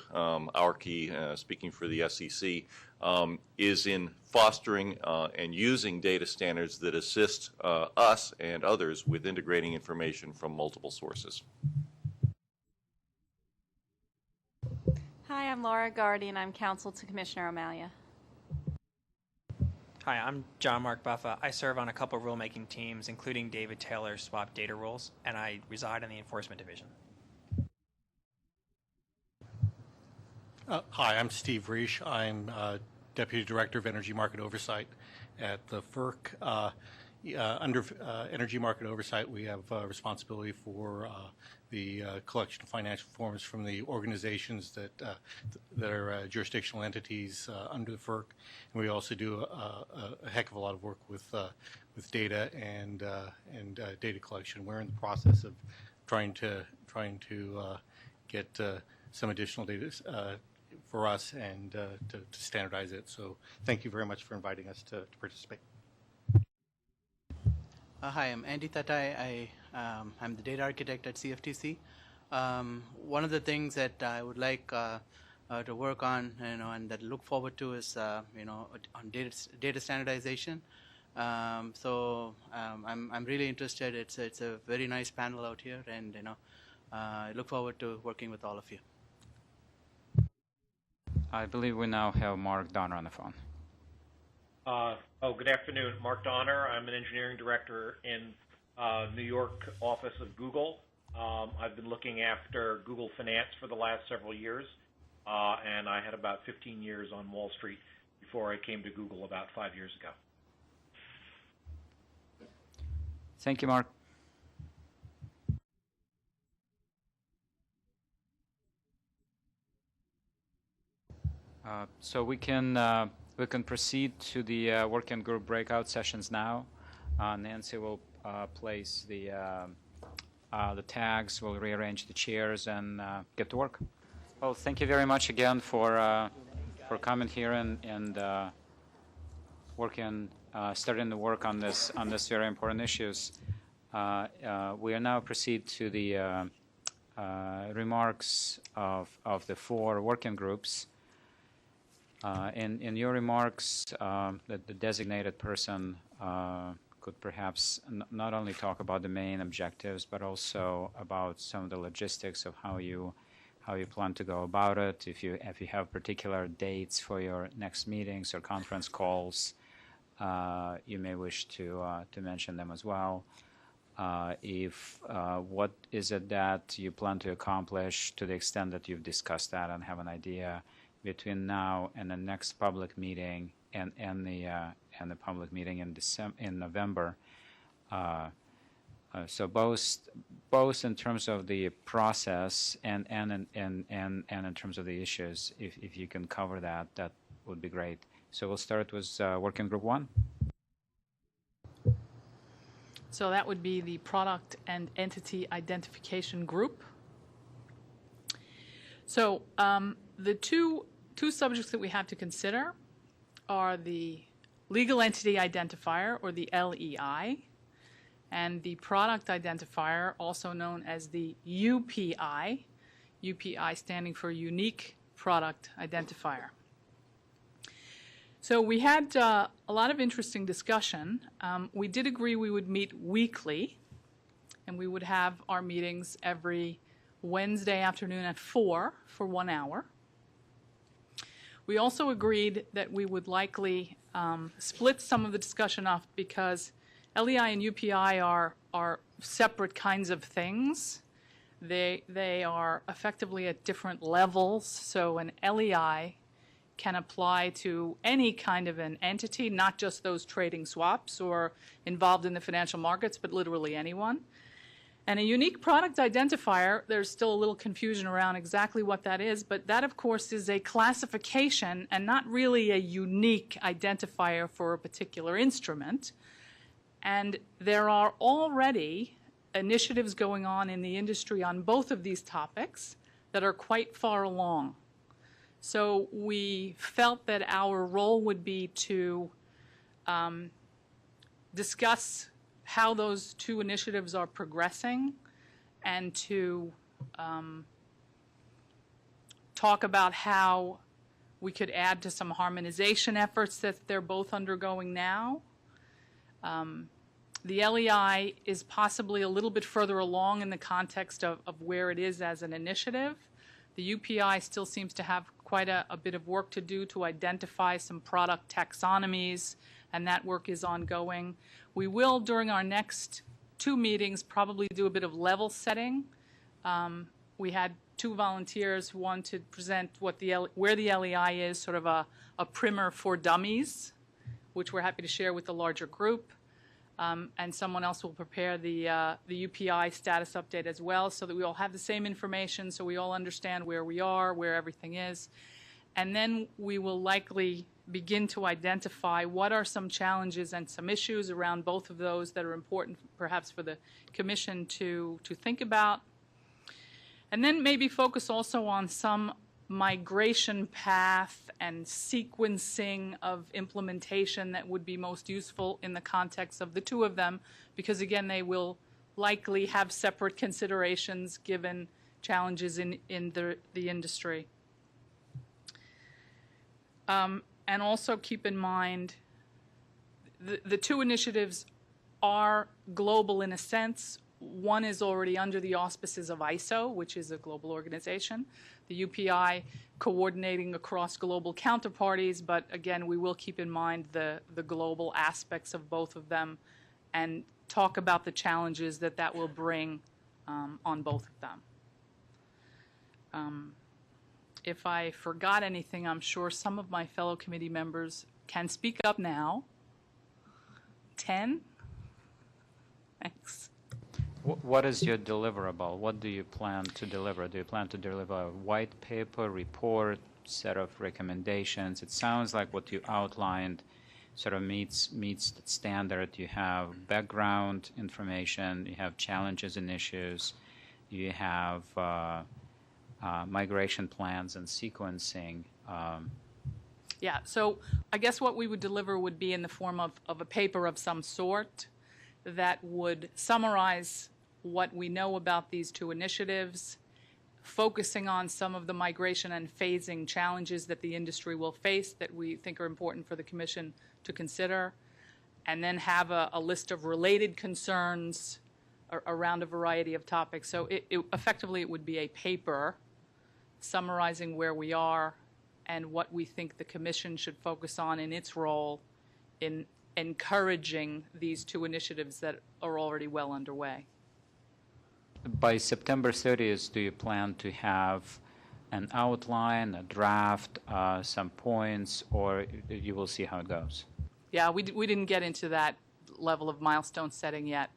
speaking for the SEC, is in fostering and using data standards that assist us and others with integrating information from multiple sources. Hi, I'm Laura Gardy, and I'm counsel to Commissioner O'Malia. Hi, I'm John Mark Buffa. I serve on a couple of rulemaking teams, including David Taylor's swap data rules, and I reside in the Enforcement Division. Hi, I'm Steve Reish. I'm Deputy Director of Energy Market Oversight at the FERC. Under Energy Market Oversight, we have responsibility for the collection of financial performance from the organizations that are jurisdictional entities under the FERC, and we also do a heck of a lot of work with data and data collection. We're in the process of trying to get some additional data for us and to standardize it. So thank you very much for inviting us to participate. Hi, I'm Andy Tatai. I'm the data architect at CFTC. One of the things that I would like to work on, and that I look forward to is, on data standardization. I'm really interested. It's a very nice panel out here, and I look forward to working with all of you. I believe we now have Mark Donner on the phone. Good afternoon. Mark Donner. I'm an engineering director in New York office of Google. I've been looking after Google Finance for the last several years, and I had about 15 years on Wall Street before I came to Google about 5 years ago. Thank you, Mark. So we can proceed to the working group breakout sessions now. Nancy will place the tags, we'll rearrange the chairs, and get to work. Well, thank you very much again for coming here and starting the work on this very important issues. We will now proceed to the remarks of the 4 working groups. In your remarks, the designated person could perhaps not only talk about the main objectives, but also about some of the logistics of how you plan to go about it. If you have particular dates for your next meetings or conference calls, you may wish to mention them as well. What is it that you plan to accomplish to the extent that you've discussed that and have an idea between now and the next public meeting and the public meeting in November? So both in terms of the process and in terms of the issues, if you can cover that, that would be great. So we'll start with Working Group 1. So that would be the Product and Entity Identification Group. So the two subjects that we have to consider are the Legal Entity Identifier, or the LEI, and the Product Identifier, also known as the UPI, UPI standing for Unique Product Identifier. So we had a lot of interesting discussion. We did agree we would meet weekly, and we would have our meetings every Wednesday afternoon at 4 for 1 hour. We also agreed that we would likely split some of the discussion up because LEI and UPI are separate kinds of things. They are effectively at different levels, so an LEI can apply to any kind of an entity, not just those trading swaps or involved in the financial markets, but literally anyone. And a unique product identifier, there's still a little confusion around exactly what that is, but that, of course, is a classification and not really a unique identifier for a particular instrument. And there are already initiatives going on in the industry on both of these topics that are quite far along. So we felt that our role would be to discuss how those two initiatives are progressing and to talk about how we could add to some harmonization efforts that they're both undergoing now. The LEI is possibly a little bit further along in the context of where it is as an initiative. The UPI still seems to have quite a bit of work to do to identify some product taxonomies, and that work is ongoing. We will, during our next 2 meetings, probably do a bit of level setting. We had 2 volunteers who want to present where the LEI is, sort of a primer for dummies, which we're happy to share with the larger group. And someone else will prepare the UPI status update as well, so that we all have the same information, so we all understand where we are, where everything is. And then we will likely begin to identify what are some challenges and some issues around both of those that are important perhaps for the Commission to think about. And then maybe focus also on some migration path and sequencing of implementation that would be most useful in the context of the 2 of them, because again they will likely have separate considerations given challenges in the industry. And also keep in mind the 2 initiatives are global in a sense. One is already under the auspices of ISO, which is a global organization. The UPI coordinating across global counterparties, but again, we will keep in mind the global aspects of both of them and talk about the challenges that will bring on both of them. If I forgot anything, I'm sure some of my fellow committee members can speak up now. 10? Thanks. What is your deliverable? What do you plan to deliver? Do you plan to deliver a white paper, report, set of recommendations? It sounds like what you outlined sort of meets the standard. You have background information, you have challenges and issues, you have migration plans and sequencing. Yeah, so I guess what we would deliver would be in the form of a paper of some sort that would summarize what we know about these 2 initiatives, focusing on some of the migration and phasing challenges that the industry will face that we think are important for the Commission to consider, and then have a list of related concerns around a variety of topics. So effectively it would be a paper summarizing where we are and what we think the Commission should focus on in its role in encouraging these two initiatives that are already well underway. By September 30th, do you plan to have an outline, a draft, some points, or you will see how it goes? Yeah, we didn't get into that level of milestone setting yet,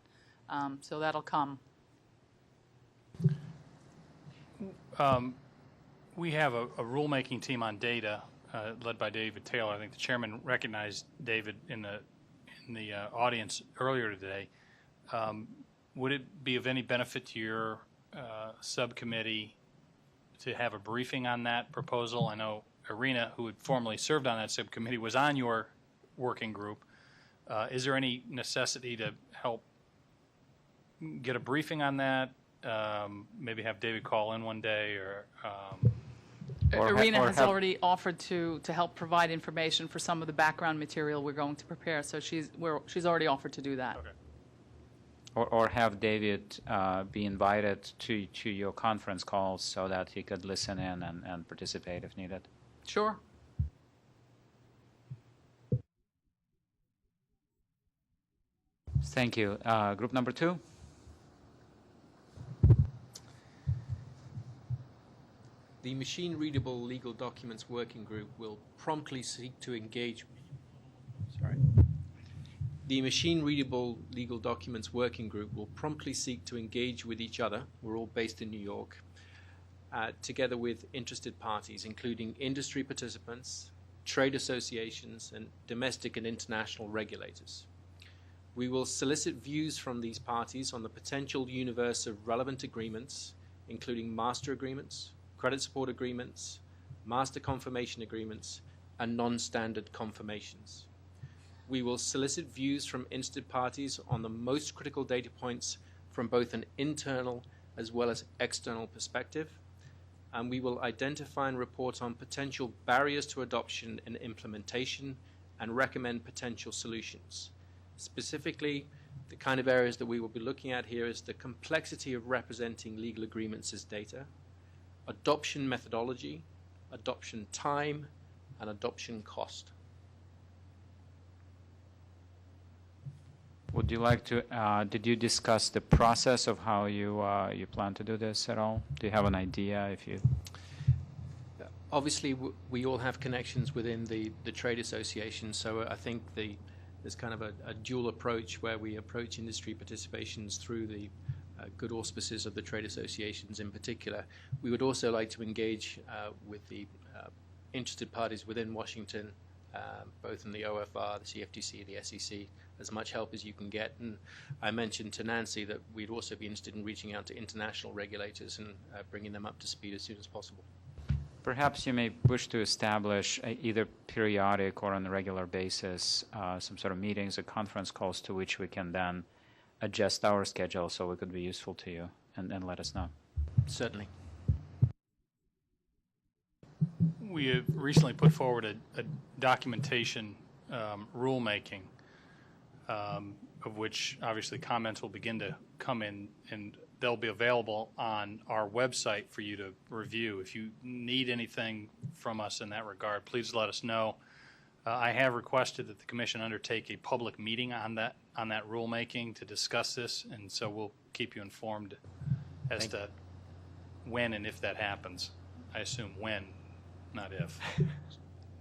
so that'll come. We have a rulemaking team on data led by David Taylor. I think the chairman recognized David in the audience earlier today. Would it be of any benefit to your subcommittee to have a briefing on that proposal? I know Irina, who had formerly served on that subcommittee, was on your working group. Is there any necessity to help get a briefing on that? Maybe have David call in one day, or Irina has already offered to help provide information for some of the background material we're going to prepare, so she's already offered to do that. Okay. Or have David be invited to your conference calls so that he could listen in and participate if needed. Sure. Thank you. Group number 2. The Machine-Readable Legal Documents Working Group will promptly seek to engage. The Machine-Readable Legal Documents Working Group will promptly seek to engage with each other. We're all based in New York, together with interested parties, including industry participants, trade associations, and domestic and international regulators. We will solicit views from these parties on the potential universe of relevant agreements, including master agreements, credit support agreements, master confirmation agreements, and non-standard confirmations. We will solicit views from interested parties on the most critical data points from both an internal as well as external perspective, and we will identify and report on potential barriers to adoption and implementation and recommend potential solutions. Specifically, the kind of areas that we will be looking at here is the complexity of representing legal agreements as data, adoption methodology, adoption time, and adoption cost. Would you like to, did you discuss the process of how you plan to do this at all? Do you have an idea if you? Obviously, we all have connections within the trade association, so I think there's kind of a dual approach where we approach industry participations through the good auspices of the trade associations in particular. We would also like to engage with the interested parties within Washington, both in the OFR, the CFTC, the SEC, as much help as you can get. And I mentioned to Nancy that we'd also be interested in reaching out to international regulators and bringing them up to speed as soon as possible. Perhaps you may wish to establish either periodic or on a regular basis some sort of meetings or conference calls to which we can then adjust our schedule so it could be useful to you and let us know. Certainly. We have recently put forward a documentation rulemaking, of which obviously comments will begin to come in, and they'll be available on our website for you to review. If you need anything from us in that regard, please let us know. I have requested that the Commission undertake a public meeting on that rulemaking to discuss this, and so we'll keep you informed as to when and if that happens. I assume when, not if.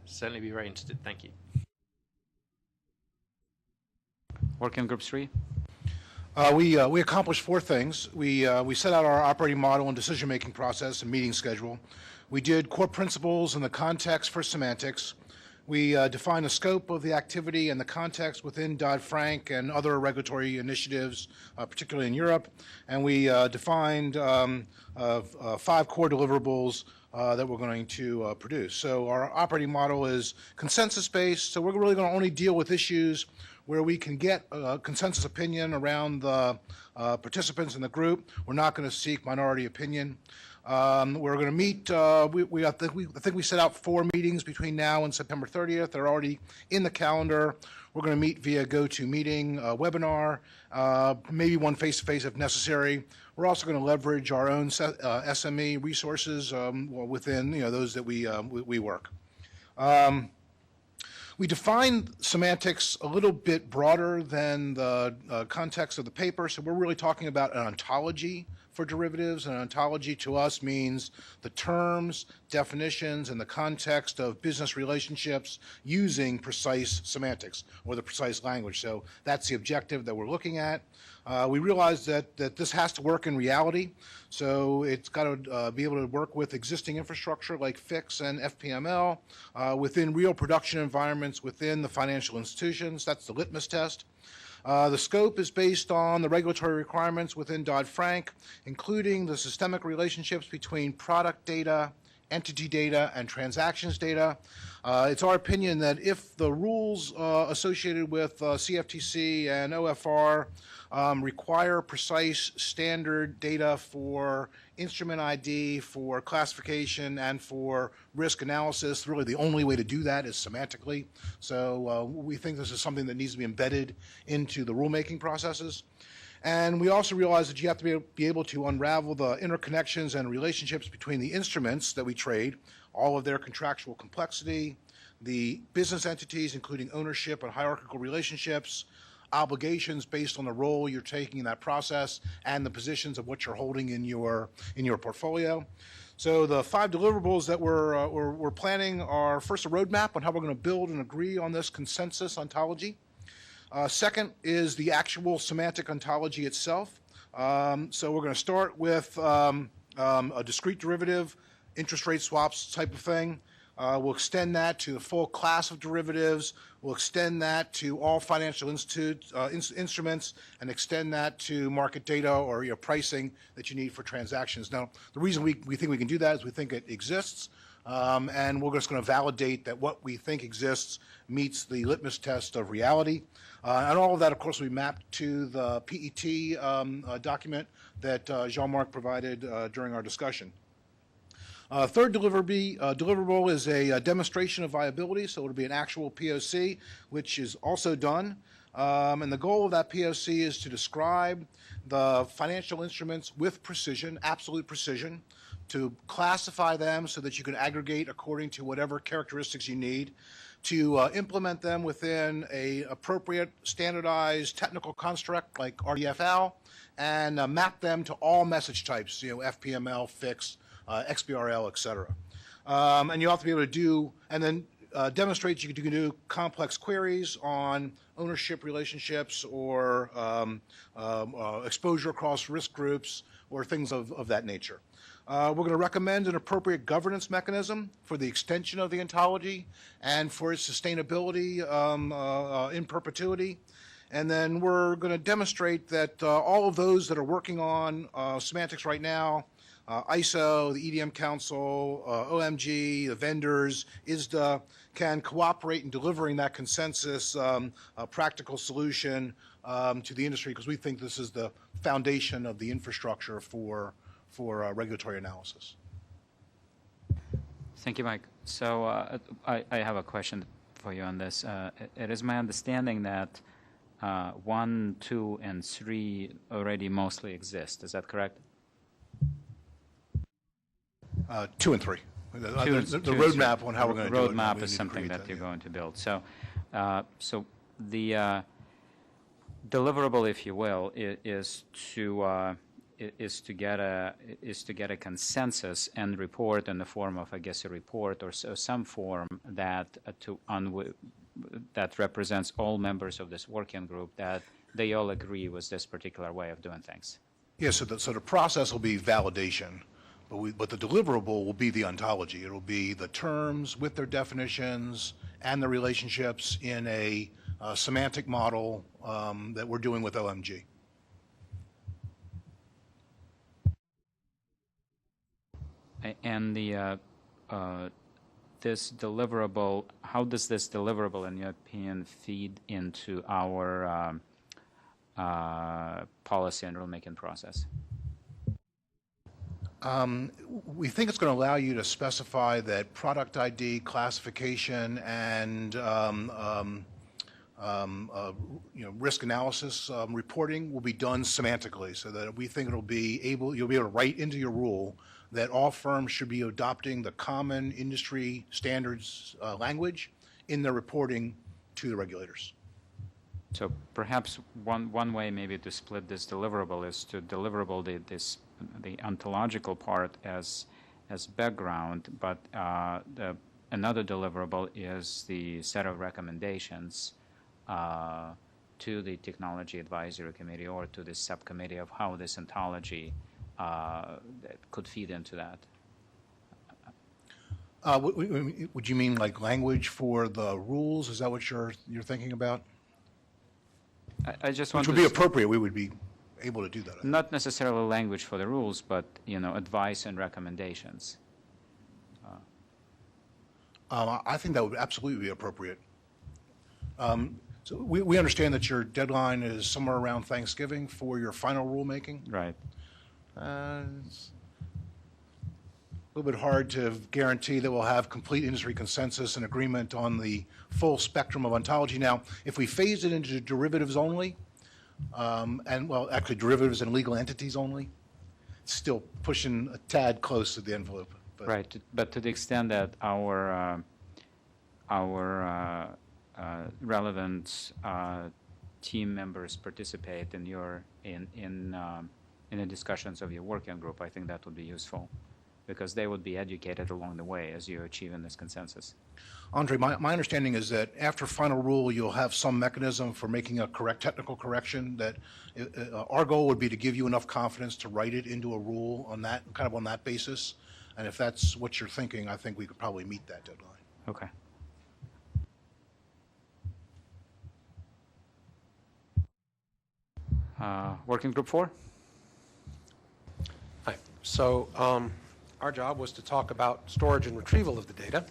Certainly be very interested. Thank you. Working Group 3. We accomplished 4 things. We set out our operating model and decision-making process and meeting schedule. We did core principles and the context for semantics. We defined the scope of the activity and the context within Dodd-Frank and other regulatory initiatives, particularly in Europe. And we defined 5 core deliverables that we're going to produce. So our operating model is consensus-based, so we're really going to only deal with issues where we can get a consensus opinion around the participants in the group. We're not going to seek minority opinion. We're going to meet, I think we set out 4 meetings between now and September 30th. They're already in the calendar. We're going to meet via GoToMeeting, webinar, maybe one face-to-face if necessary. We're also going to leverage our own SME resources within those that we work. We define semantics a little bit broader than the context of the paper, so we're really talking about an ontology for derivatives. An ontology to us means the terms, definitions, and the context of business relationships using precise semantics or the precise language. So that's the objective that we're looking at. We realize that this has to work in reality, so it's got to be able to work with existing infrastructure like FIX and FPML within real production environments within the financial institutions. That's the litmus test. The scope is based on the regulatory requirements within Dodd-Frank, including the systemic relationships between product data, entity data, and transactions data. It's our opinion that if the rules associated with CFTC and OFR require precise standard data for instrument ID, for classification, and for risk analysis, really the only way to do that is semantically. So we think this is something that needs to be embedded into the rulemaking processes. And we also realize that you have to be able to unravel the interconnections and relationships between the instruments that we trade, all of their contractual complexity, the business entities, including ownership and hierarchical relationships, obligations based on the role you're taking in that process, and the positions of what you're holding in your portfolio. So the 5 deliverables that we're planning are, first, a roadmap on how we're going to build and agree on this consensus ontology. Second is the actual semantic ontology itself. So we're going to start with a discrete derivative, interest rate swaps type of thing. We'll extend that to the full class of derivatives. We'll extend that to all financial instruments, and extend that to market data or pricing that you need for transactions. Now, the reason we think we can do that is we think it exists, and we're just going to validate that what we think exists meets the litmus test of reality. And all of that, of course, will be mapped to the PET document that Jean-Marc provided during our discussion. Third deliverable is a demonstration of viability, so it'll be an actual POC, which is also done. And the goal of that POC is to describe the financial instruments with precision, absolute precision, to classify them so that you can aggregate according to whatever characteristics you need, to implement them within an appropriate standardized technical construct like RDFL, and map them to all message types, FPML, FIX, XBRL, et cetera. And you have to be able to do, and then demonstrate you can do complex queries on ownership relationships or exposure across risk groups or things of that nature. We're going to recommend an appropriate governance mechanism for the extension of the ontology and for its sustainability in perpetuity. And then we're going to demonstrate that all of those that are working on semantics right now, ISO, the EDM Council, OMG, the vendors, ISDA, can cooperate in delivering that consensus practical solution to the industry, because we think this is the foundation of the infrastructure for regulatory analysis. Thank you, Mike. So I have a question for you on this. It is my understanding that 1, 2, and 3 already mostly exist. Is that correct? 2 and 3. The roadmap on how we're going to do it. Roadmap is something that you're going to build. So, so the deliverable, if you will, is to get a consensus and report in the form of, I guess, a report or some form that that represents all members of this working group, that they all agree with this particular way of doing things. Yeah. So the process will be validation. But the deliverable will be the ontology. It will be the terms with their definitions and the relationships in a semantic model that we're doing with OMG. And this deliverable, how does this deliverable, in your opinion, feed into our policy and rulemaking process? We think it's going to allow you to specify that product ID, classification, and risk analysis reporting will be done semantically, so that we think you'll be able to write into your rule that all firms should be adopting the common industry standards language in their reporting to the regulators. So perhaps one way maybe to split this deliverable is to deliverable the ontological part as background, but another deliverable is the set of recommendations to the Technology Advisory Committee or to the subcommittee of how this ontology could feed into that. Would you mean like language for the rules? Is that what you're thinking about? I just want Which would be appropriate. We would be able to do that. Not necessarily language for the rules, but advice and recommendations. I think that would absolutely be appropriate. So we understand that your deadline is somewhere around Thanksgiving for your final rulemaking. Right. It's a little bit hard to guarantee that we'll have complete industry consensus and agreement on the full spectrum of ontology. Now, if we phase it into derivatives only, actually derivatives and legal entities only, it's still pushing a tad close to the envelope. But. Right, but to the extent that our relevant team members participate in the discussions of your working group, I think that would be useful, because they would be educated along the way as you achieve in this consensus. Andrei, my understanding is that after final rule, you'll have some mechanism for making a correct technical correction. That our goal would be to give you enough confidence to write it into a rule on that on that basis. And if that's what you're thinking, I think we could probably meet that deadline. Okay. Working group 4? Hi. So our job was to talk about storage and retrieval of the data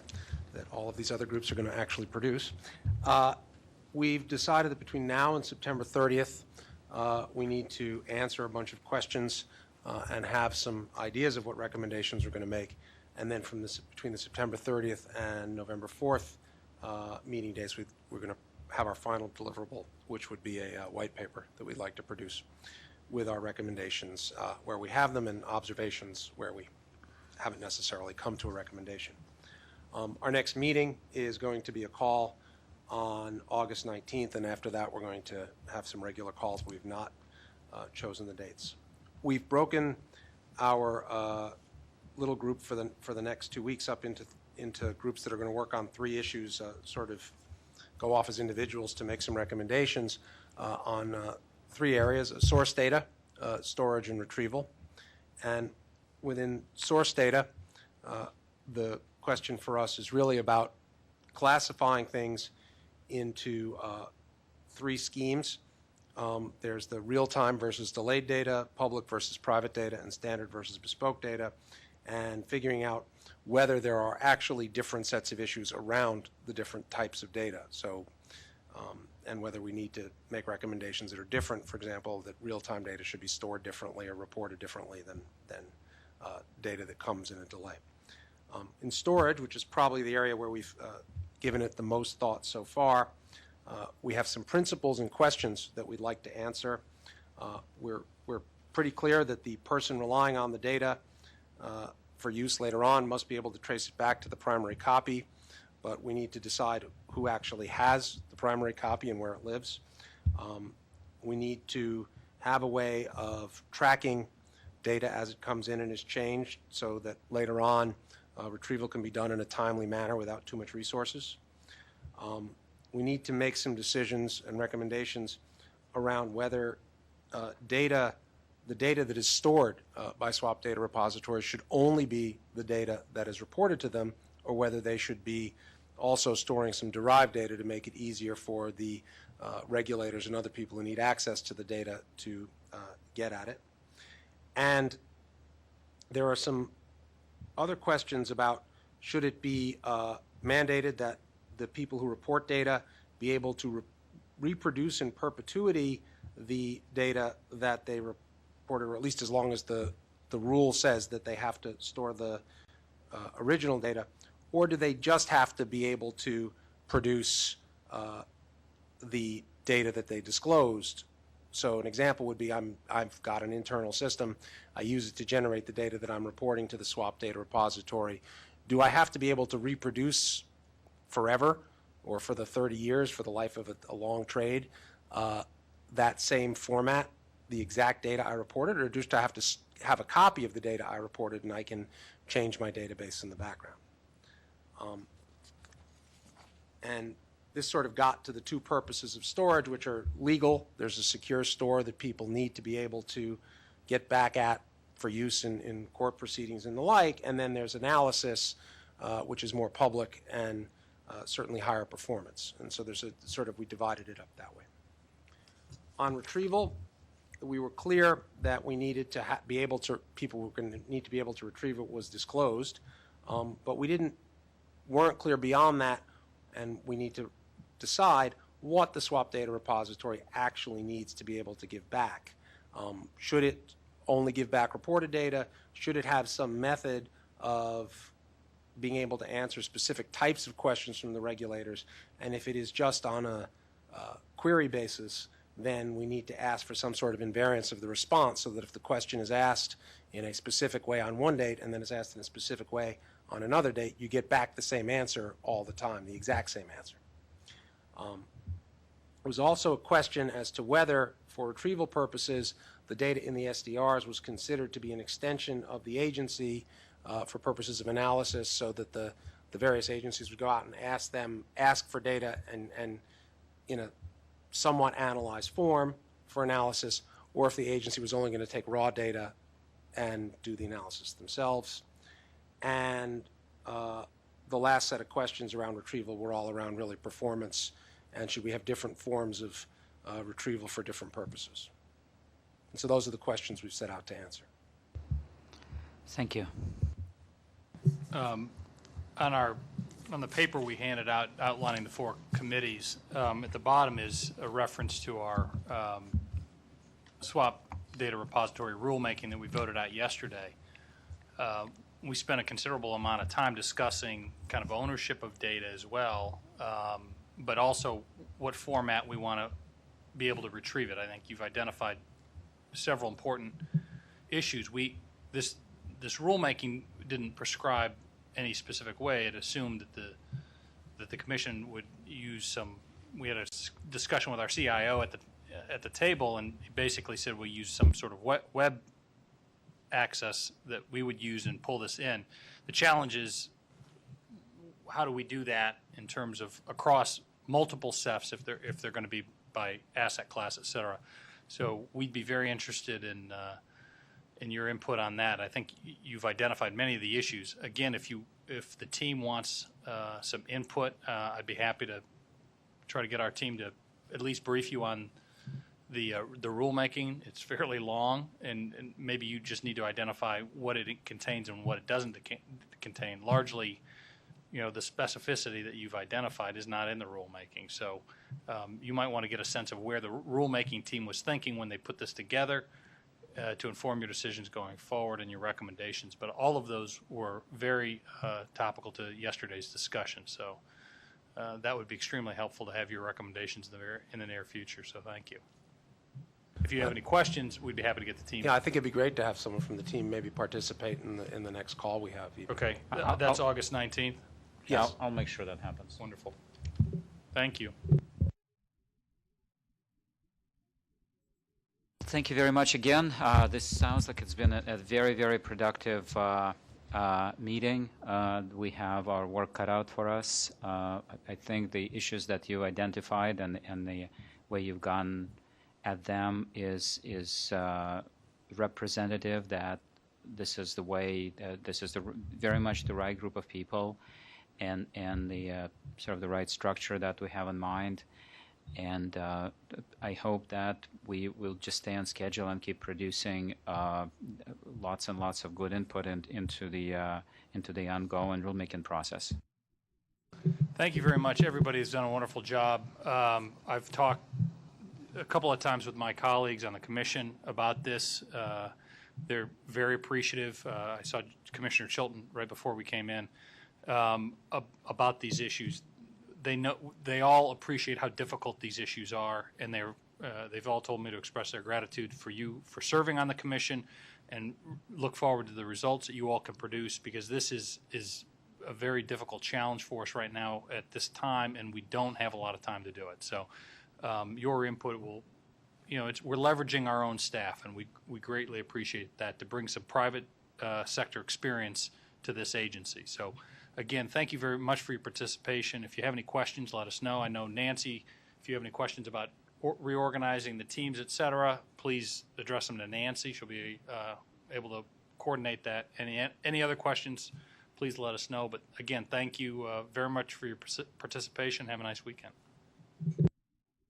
that all of these other groups are going to actually produce. We've decided that between now and September 30th, we need to answer a bunch of questions and have some ideas of what recommendations we're going to make. And then between the September 30th and November 4th meeting days, we're going to have our final deliverable, which would be a white paper that we'd like to produce with our recommendations where we have them and observations where we haven't necessarily come to a recommendation. Our next meeting is going to be a call on August 19th, and after that we're going to have some regular calls. We've not chosen the dates. We've broken our little group for the next 2 weeks up into groups that are going to work on 3 issues, sort of go off as individuals to make some recommendations on 3 areas: source data, storage, and retrieval. And within source data, the question for us is really about classifying things into 3 schemes. There's the real-time versus delayed data, public versus private data, and standard versus bespoke data, and figuring out whether there are actually different sets of issues around the different types of data. So, and whether we need to make recommendations that are different. For example, that real-time data should be stored differently or reported differently than data that comes in a delay. In storage, which is probably the area where we've given it the most thought so far, we have some principles and questions that we'd like to answer. We're pretty clear that the person relying on the data for use later on must be able to trace it back to the primary copy, but we need to decide who actually has the primary copy and where it lives. We need to have a way of tracking data as it comes in and is changed so that later on retrieval can be done in a timely manner without too much resources. We need to make some decisions and recommendations around whether the data that is stored by swap data repositories should only be the data that is reported to them, or whether they should be also storing some derived data to make it easier for the regulators and other people who need access to the data to get at it. And there are some other questions about, should it be mandated that the people who report data be able to reproduce in perpetuity the data that they reported, or at least as long as the rule says that they have to store the original data, or do they just have to be able to produce the data that they disclosed? So an example would be, I've got an internal system, I use it to generate the data that I'm reporting to the swap data repository. Do I have to be able to reproduce forever or for the 30 years, for the life of a long trade, that same format, the exact data I reported, or just I have to have a copy of the data I reported and I can change my database in the background. And this sort of got to the two purposes of storage, which are legal. There's a secure store that people need to be able to get back at for use in court proceedings and the like. And then there's analysis, which is more public and certainly higher performance. And so there's a sort of, we divided it up that way. On retrieval, we were clear that we needed to be able to, people were going to need to be able to retrieve what was disclosed. But we weren't clear beyond that, and we need to decide what the swap data repository actually needs to be able to give back. Should it only give back reported data? Should it have some method of being able to answer specific types of questions from the regulators? And if it is just on a query basis, then we need to ask for some sort of invariance of the response, so that if the question is asked in a specific way on one date and then is asked in a specific way on another date, you get back the same answer all the time, the exact same answer. There was also a question as to whether, for retrieval purposes, the data in the SDRs was considered to be an extension of the agency for purposes of analysis, so that the various agencies would go out and ask for data and in a somewhat analyzed form for analysis, or if the agency was only going to take raw data and do the analysis themselves. And the last set of questions around retrieval were all around really performance, and should we have different forms of retrieval for different purposes. And so those are the questions we've set out to answer. Thank you. On the paper we handed out outlining the 4 committees, at the bottom is a reference to our swap data repository rulemaking that we voted out yesterday. We spent a considerable amount of time discussing kind of ownership of data as well, but also what format we want to be able to retrieve it. I think you've identified several important issues. This rulemaking didn't prescribe any specific way. It assumed that the commission would use some. We had a discussion with our CIO at the table, and he basically said we'll use some sort of web access that we would use and pull this in. The challenge is, how do we do that in terms of across multiple CEFs if they're going to be by asset class, et cetera. So we'd be very interested in your input on that. I think you've identified many of the issues. Again, if the team wants some input, I'd be happy to try to get our team to at least brief you on the rulemaking. It's fairly long, and maybe you just need to identify what it contains and what it doesn't contain. Largely, the specificity that you've identified is not in the rulemaking. So you might want to get a sense of where the rulemaking team was thinking when they put this together, to inform your decisions going forward and your recommendations. But all of those were very topical to yesterday's discussion. So that would be extremely helpful to have your recommendations in the near future. So thank you. If you have any questions, we'd be happy to get the team. Yeah, I think it'd be great to have someone from the team maybe participate in the next call we have. Even. Okay, that's August 19th? Yes. I'll make sure that happens. Wonderful. Thank you. Thank you very much again. This sounds like it's been a very, very productive meeting. We have our work cut out for us. I think the issues that you identified and the way you've gone at them is representative that this is the way, this is very much the right group of people and the sort of the right structure that we have in mind. And I hope that we will just stay on schedule and keep producing lots and lots of good input into the ongoing rulemaking process. Thank you very much. Everybody has done a wonderful job. I've talked a couple of times with my colleagues on the commission about this. They're very appreciative. I saw Commissioner Chilton right before we came in about these issues. They all appreciate how difficult these issues are, and they've all told me to express their gratitude for you for serving on the commission, and look forward to the results that you all can produce, because this is a very difficult challenge for us right now at this time, and we don't have a lot of time to do it. So your input will, we're leveraging our own staff, and we greatly appreciate that to bring some private sector experience to this agency. So again, thank you very much for your participation. If you have any questions, let us know. I know Nancy, if you have any questions about reorganizing the teams, et cetera, please address them to Nancy. She'll be able to coordinate that. Any other questions, please let us know. But again, thank you very much for your participation. Have a nice weekend.